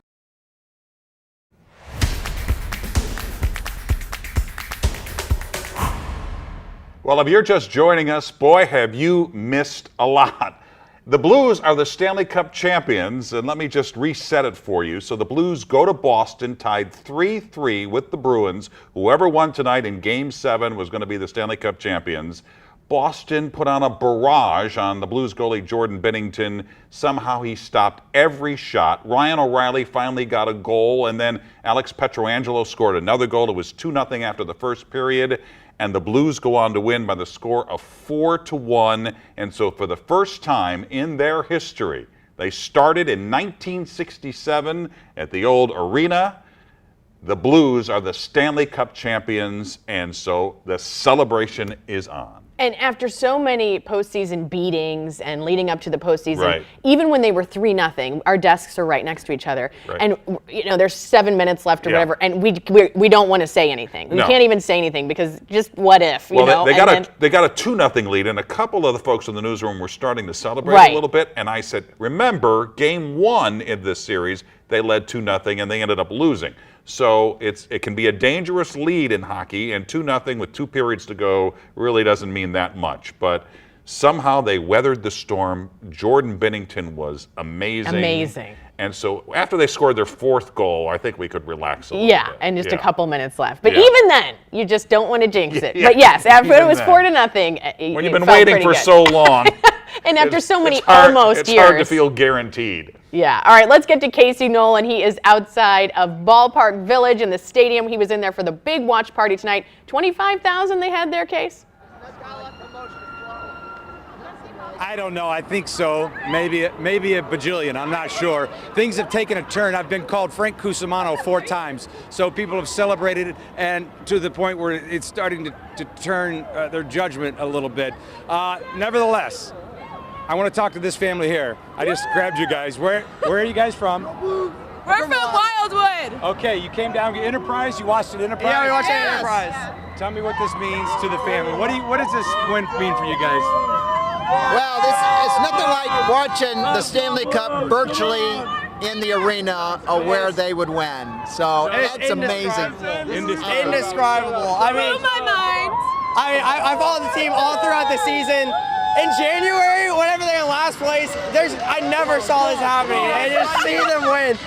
Well, if you're just joining us, boy, have you missed a lot. The Blues are the Stanley Cup champions, and let me just reset it for you. So the Blues go to Boston, tied 3-3 with the Bruins. Whoever won tonight in Game 7 was going to be the Stanley Cup champions. Boston put on a barrage on the Blues goalie Jordan Binnington. Somehow he stopped every shot. Ryan O'Reilly finally got a goal, and then Alex Pietrangelo scored another goal. It was 2-0 after the first period. And the Blues go on to win by the score of 4-1. And so for the first time in their history, they started in 1967 at the old arena. The Blues are the Stanley Cup champions, and so the celebration is on. And after so many postseason beatings and leading up to the postseason, Right. even when they were 3-0, our desks are right next to each other, Right. and there's 7 minutes left or Yeah. whatever, and we don't want to say anything. We No. can't even say anything because just what if? Well, they got and they got a 2-0 lead, and a couple of the folks in the newsroom were starting to celebrate Right. a little bit. And I said, remember, Game 1 in this series, they led 2-0, and they ended up losing. So it can be a dangerous lead in hockey, and 2-0 with 2 periods to go really doesn't mean that much. But Somehow they weathered the storm. Jordan Bennington was amazing. Amazing. And so after they scored their 4th goal, I think we could relax a little bit. And just a Yeah. couple minutes left. But Yeah. even then, you just don't want to jinx it. Yeah. But yes, after it Even was then. 4-0, When you've been waiting for so long. and after so many it's hard, almost it's years. hard to feel guaranteed. Yeah. All right, let's get to Casey Nolan. He is outside of Ballpark Village in the stadium. He was in there for the big watch party tonight. 25,000 they had there, Case? I don't know. I think so. Maybe a bajillion. I'm not sure. Things have taken a turn. I've been called Frank Cusimano 4 times. So people have celebrated it, and to the point where it's starting to turn their judgment a little bit. Nevertheless, I want to talk to this family here. I just grabbed you guys. Where are you guys from? We're from Wildwood. Okay, you came down to Enterprise. You watched it Enterprise. Yeah, we watched it Yes. Enterprise. Tell me what this means to the family. What does this win mean for you guys? Well, it's nothing like watching the Stanley Cup virtually in the arena where they would win. So that's amazing. Indescribable. I mean, my mind. I followed the team all throughout the season. In January, whenever they're in last place, I never saw this happening. And just see them win,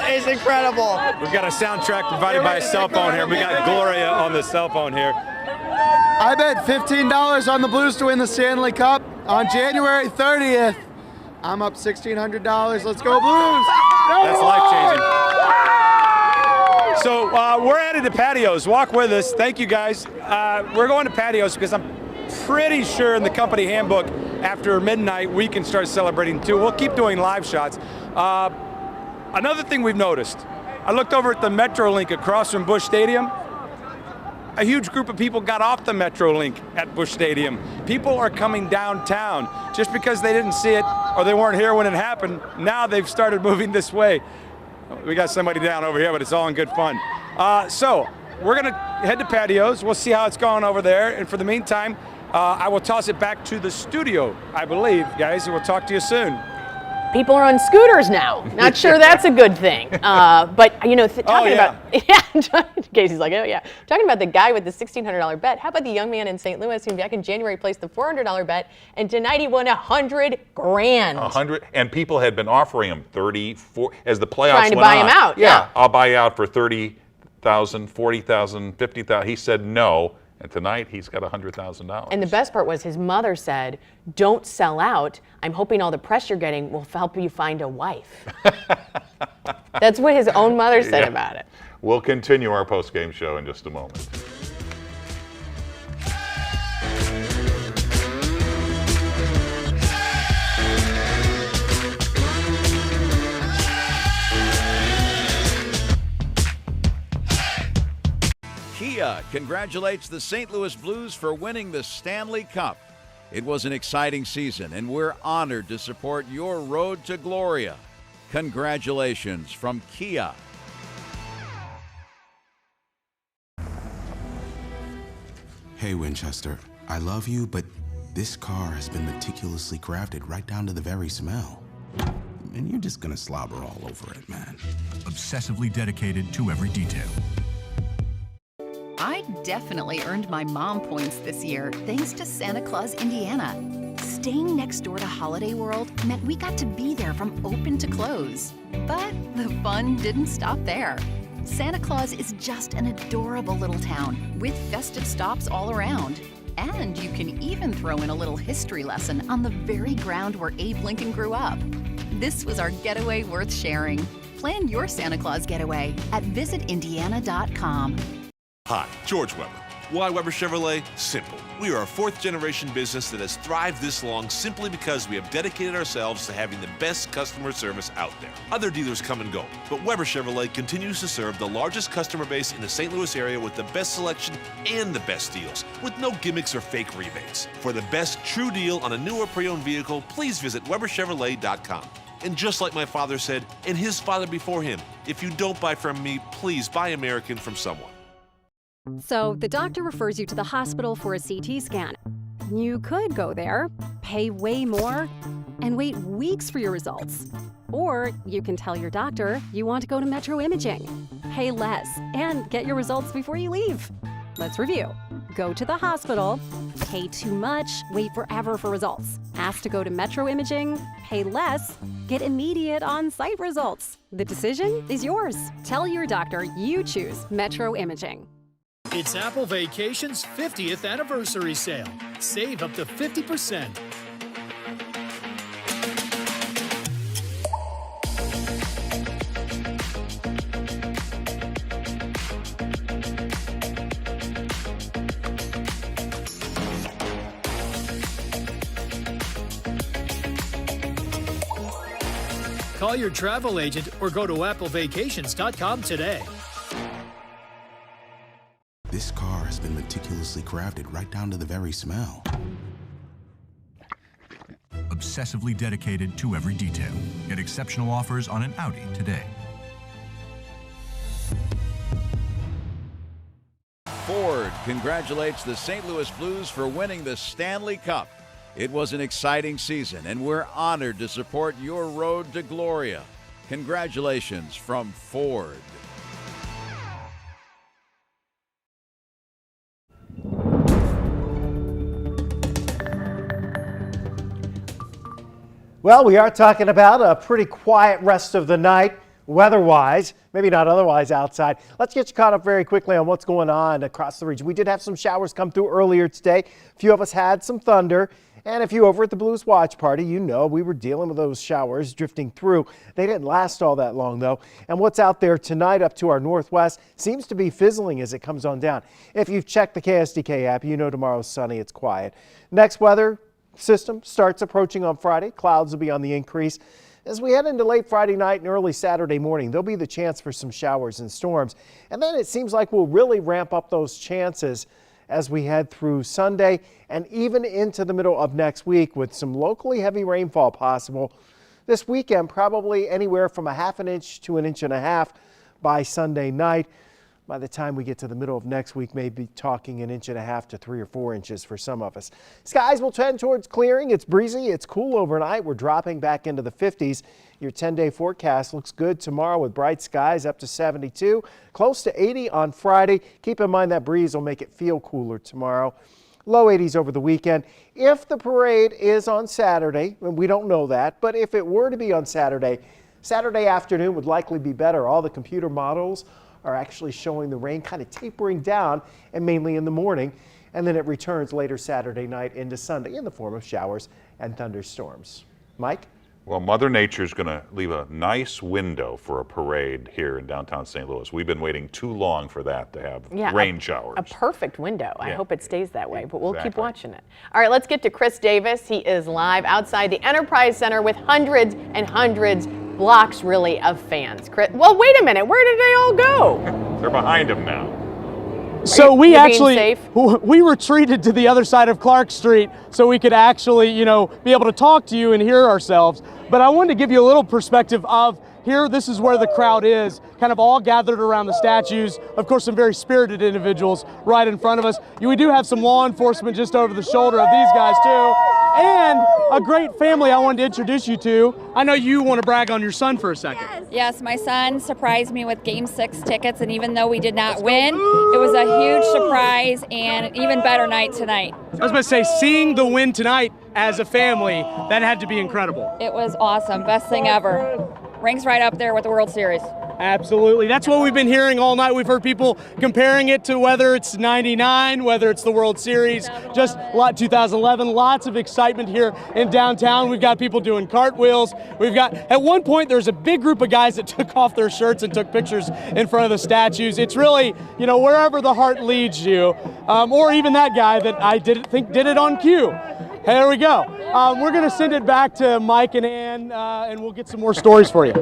it's incredible. We've got a soundtrack provided by a cell phone here. We got Gloria on the cell phone here. I bet $15 on the Blues to win the Stanley Cup on January 30th. I'm up $1,600. Let's go Blues! That's life-changing. So we're headed to patios. Walk with us. Thank you, guys. We're going to patios because I'm pretty sure in the company handbook after midnight we can start celebrating too. We'll keep doing live shots. Another thing we've noticed, I looked over at the Metrolink across from Busch Stadium. A huge group of people got off the Metrolink at Busch Stadium. People are coming downtown just because they didn't see it or they weren't here when it happened. Now they've started moving this way. We got somebody down over here, but it's all in good fun. So we're gonna head to patios. We'll see how it's going over there. And for the meantime, I will toss it back to the studio, I believe, guys, and we'll talk to you soon. People are on scooters now. Not sure that's a good thing. But, you know, talking about, Casey's like, oh yeah. Talking about the guy with the $1,600 bet. How about the young man in St. Louis who back in January placed the $400 bet, and tonight he won $100,000. 100, and people had been offering him 30, 40, as the playoffs Trying to went buy on. him out, yeah. I'll buy you out for 30,000, 40,000, 50,000. He said no. And tonight, he's got $100,000. And the best part was his mother said, don't sell out. I'm hoping all the press you're getting will help you find a wife. That's what his own mother said about it. We'll continue our post-game show in just a moment. Kia congratulates the St. Louis Blues for winning the Stanley Cup. It was an exciting season, and we're honored to support your road to Gloria. Congratulations from Kia. Hey, Winchester, I love you, but this car has been meticulously crafted right down to the very smell. And you're just gonna slobber all over it, man. Obsessively dedicated to every detail. I definitely earned my mom points this year thanks to Santa Claus Indiana. Staying next door to Holiday World meant we got to be there from open to close. But the fun didn't stop there. Santa Claus is just an adorable little town with festive stops all around. And you can even throw in a little history lesson on the very ground where Abe Lincoln grew up. This was our getaway worth sharing. Plan your Santa Claus getaway at visitindiana.com. Hi, George Weber. Why Weber Chevrolet? Simple. We are a fourth-generation business that has thrived this long simply because we have dedicated ourselves to having the best customer service out there. Other dealers come and go, but Weber Chevrolet continues to serve the largest customer base in the St. Louis area with the best selection and the best deals, with no gimmicks or fake rebates. For the best true deal on a new or pre-owned vehicle, please visit WeberChevrolet.com. And just like my father said, and his father before him, if you don't buy from me, please buy American from someone. So the doctor refers you to the hospital for a CT scan. You could go there, pay way more, and wait weeks for your results. Or you can tell your doctor you want to go to Metro Imaging, pay less, and get your results before you leave. Let's review. Go to the hospital, pay too much, wait forever for results. Ask to go to Metro Imaging, pay less, get immediate on-site results. The decision is yours. Tell your doctor you choose Metro Imaging. It's Apple Vacations 50th anniversary sale. Save up to 50%. Call your travel agent or go to applevacations.com today. This car has been meticulously crafted right down to the very smell. Obsessively dedicated to every detail. Get exceptional offers on an Audi today. Ford congratulates the St. Louis Blues for winning the Stanley Cup. It was an exciting season, and we're honored to support your road to Gloria. Congratulations from Ford. Well, we are talking about a pretty quiet rest of the night, weather-wise, maybe not otherwise outside. Let's get you caught up very quickly on what's going on across the region. We did have some showers come through earlier today. A few of us had some thunder. And if you over at the Blues Watch Party, you know we were dealing with those showers drifting through. They didn't last all that long, though. And what's out there tonight up to our northwest seems to be fizzling as it comes on down. If you've checked the KSDK app, you know tomorrow's sunny, it's quiet. Next weather system starts approaching on Friday. Clouds will be on the increase. As we head into late Friday night and early Saturday morning, there'll be the chance for some showers and storms. And then it seems like we'll really ramp up those chances as we head through Sunday and even into the middle of next week with some locally heavy rainfall possible. This weekend, probably anywhere from a ½ inch to 1.5 inches by Sunday night. By the time we get to the middle of next week, maybe talking 1.5 inches to 3 or 4 inches for some of us. Skies will tend towards clearing. It's breezy. It's cool overnight. We're dropping back into the 50s. Your 10-day forecast looks good tomorrow with bright skies up to 72, close to 80 on Friday. Keep in mind that breeze will make it feel cooler tomorrow. Low 80s over the weekend. If the parade is on Saturday, and we don't know that, but if it were to be on Saturday afternoon would likely be better. All the computer models are actually showing the rain kind of tapering down and mainly in the morning. And then it returns later Saturday night into Sunday in the form of showers and thunderstorms. Mike? Well, Mother Nature's going to leave a nice window for a parade here in downtown St. Louis. We've been waiting too long for that to have rain showers. A perfect window. I hope it stays that way, but we'll keep Exactly. watching it. All right, let's get to Chris Davis. He is live outside the Enterprise Center with hundreds and hundreds, blocks really, of fans. Chris, well, wait a minute. Where did they all go? They're behind him now. So we you being actually safe? we retreated to the other side of Clark Street so we could actually, be able to talk to you and hear ourselves. But I wanted to give you a little perspective of here. This is where the crowd is, kind of all gathered around the statues. Of course, some very spirited individuals right in front of us. We do have some law enforcement just over the shoulder of these guys too. And a great family I wanted to introduce you to. I know you want to brag on your son for a second. Yes, my son surprised me with Game 6 tickets, and even though we did not win, it was a huge surprise and an even better night tonight. I was about to say, seeing the win tonight as a family, that had to be incredible. It was awesome. Best thing ever. Ranks right up there with the World Series. Absolutely. That's what we've been hearing all night. We've heard people comparing it to whether it's 99, whether it's the World Series, just 2011. Lots of excitement here in downtown. We've got people doing cartwheels. We've got, at one point, there was a big group of guys that took off their shirts and took pictures in front of the statues. It's really, wherever the heart leads you, or even that guy that I did it on cue. There we go. We're going to send it back to Mike and Ann, and we'll get some more stories for you.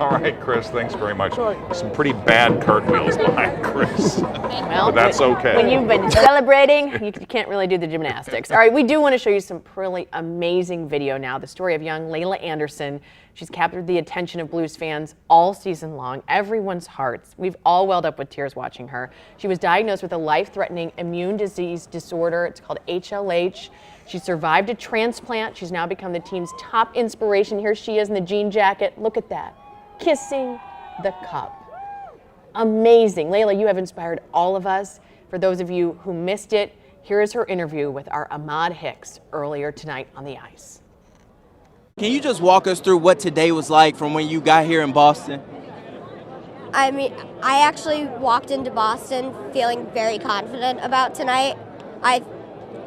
All right, Chris, thanks very much. Some pretty bad cartwheels behind Chris, but that's okay. When you've been celebrating, you can't really do the gymnastics. All right, we do want to show you some really amazing video now. The story of young Layla Anderson. She's captured the attention of Blues fans all season long, everyone's hearts. We've all welled up with tears watching her. She was diagnosed with a life-threatening immune disease disorder. It's called HLH. She survived a transplant. She's now become the team's top inspiration. Here she is in the jean jacket. Look at that. Kissing the cup. Amazing. Layla, you have inspired all of us. For those of you who missed it, here is her interview with our Ahmad Hicks earlier tonight on the ice. Can you just walk us through what today was like from when you got here in Boston? I mean, I actually walked into Boston feeling very confident about tonight. I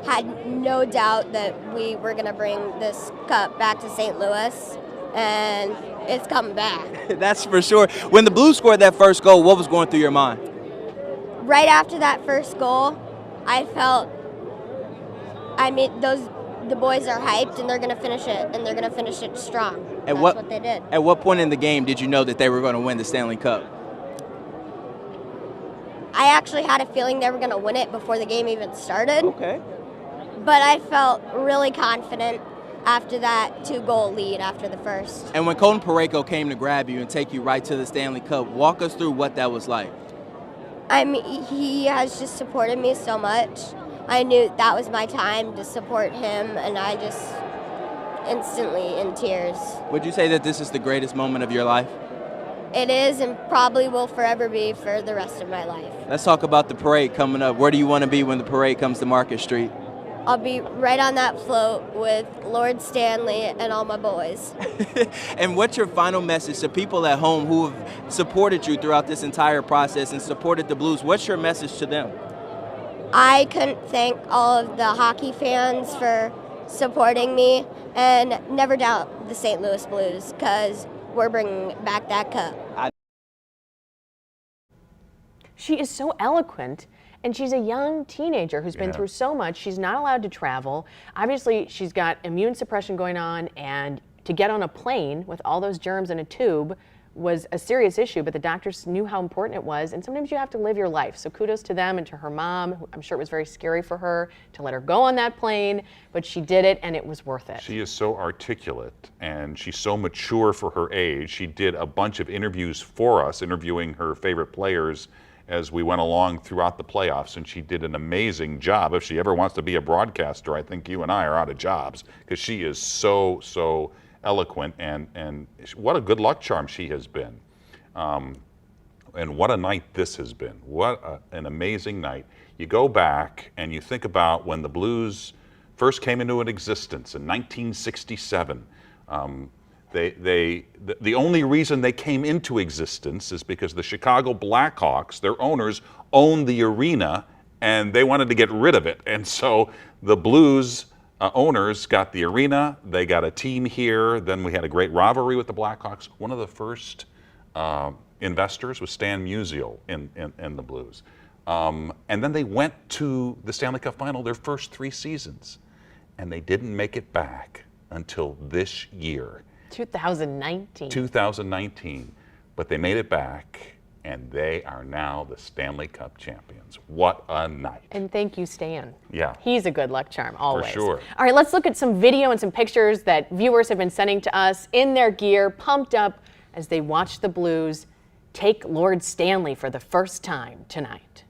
had no doubt that we were going to bring this cup back to St. Louis, and it's coming back. That's for sure. When the Blues scored that first goal, what was going through your mind? Right after that first goal, I felt, the boys are hyped and they're going to finish it, and they're going to finish it strong. That's what they did. At what point in the game did you know that they were going to win the Stanley Cup? I actually had a feeling they were going to win it before the game even started. Okay. But I felt really confident after that 2-goal lead after the first. And when Colton Parayko came to grab you and take you right to the Stanley Cup, walk us through what that was like. I mean, he has just supported me so much. I knew that was my time to support him, and I just instantly in tears. Would you say that this is the greatest moment of your life? It is, and probably will forever be for the rest of my life. Let's talk about the parade coming up. Where do you want to be when the parade comes to Market Street? I'll be right on that float with Lord Stanley and all my boys. And what's your final message to people at home who have supported you throughout this entire process and supported the Blues? What's your message to them? I couldn't thank all of the hockey fans for supporting me, and never doubt the St. Louis Blues, because we're bringing back that cup. She is so eloquent, and she's a young teenager who's been through so much. She's not allowed to travel. Obviously, she's got immune suppression going on, and to get on a plane with all those germs in a tube was a serious issue, but the doctors knew how important it was, and sometimes you have to live your life. So kudos to them and to her mom. I'm sure it was very scary for her to let her go on that plane, but she did it, and it was worth it. She is so articulate, and she's so mature for her age. She did a bunch of interviews for us, interviewing her favorite players as we went along throughout the playoffs, and she did an amazing job. If she ever wants to be a broadcaster, I think you and I are out of jobs, because she is so eloquent, and what a good luck charm she has been. And what a night this has been. What an amazing night. You go back and you think about when the Blues first came into existence in 1967. The only reason they came into existence is because the Chicago Blackhawks, their owners, owned the arena, and they wanted to get rid of it. And so the Blues owners got the arena, they got a team here, then we had a great rivalry with the Blackhawks. One of the first investors was Stan Musial in the Blues. And then they went to the Stanley Cup Final their first 3 seasons, and they didn't make it back until this year. 2019. 2019, but they made it back, and they are now the Stanley Cup champions. What a night. And thank you, Stan. Yeah. He's a good luck charm, always. For sure. All right, let's look at some video and some pictures that viewers have been sending to us in their gear, pumped up as they watch the Blues take Lord Stanley for the first time tonight.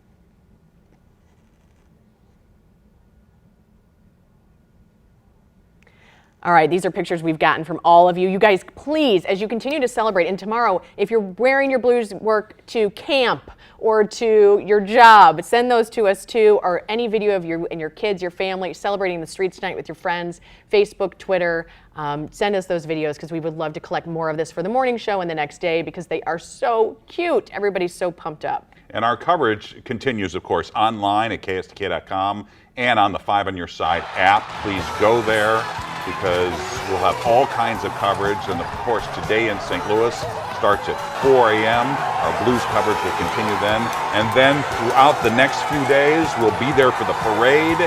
All right, these are pictures we've gotten from all of you. You guys, please, as you continue to celebrate, and tomorrow, if you're wearing your Blues work to camp or to your job, send those to us too, or any video of you and your kids, your family, celebrating the streets tonight with your friends, Facebook, Twitter. Send us those videos, because we would love to collect more of this for the morning show and the next day, because they are so cute. Everybody's so pumped up. And our coverage continues, of course, online at KSTK.com and on the 5 on Your Side app. Please go there, because we'll have all kinds of coverage. And of course, today in St. Louis starts at 4 a.m. Our Blues coverage will continue then. And then throughout the next few days, we'll be there for the parade.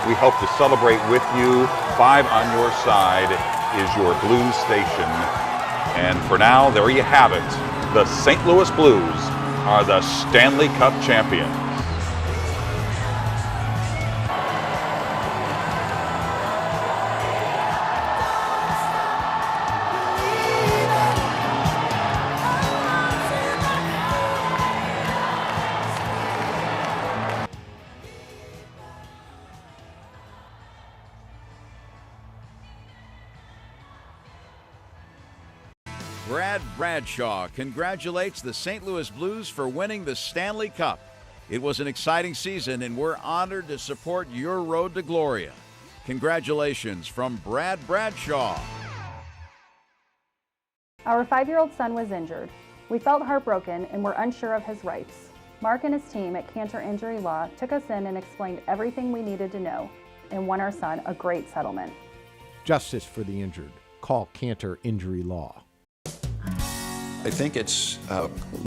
We hope to celebrate with you. 5 on Your Side is your Blues station. And for now, there you have it. The St. Louis Blues are the Stanley Cup champions. Brad Bradshaw congratulates the St. Louis Blues for winning the Stanley Cup. It was an exciting season, and we're honored to support your road to Gloria. Congratulations from Brad Bradshaw. Our 5-year-old son was injured. We felt heartbroken and were unsure of his rights. Mark and his team at Cantor Injury Law took us in and explained everything we needed to know and won our son a great settlement. Justice for the injured. Call Cantor Injury Law. I think it's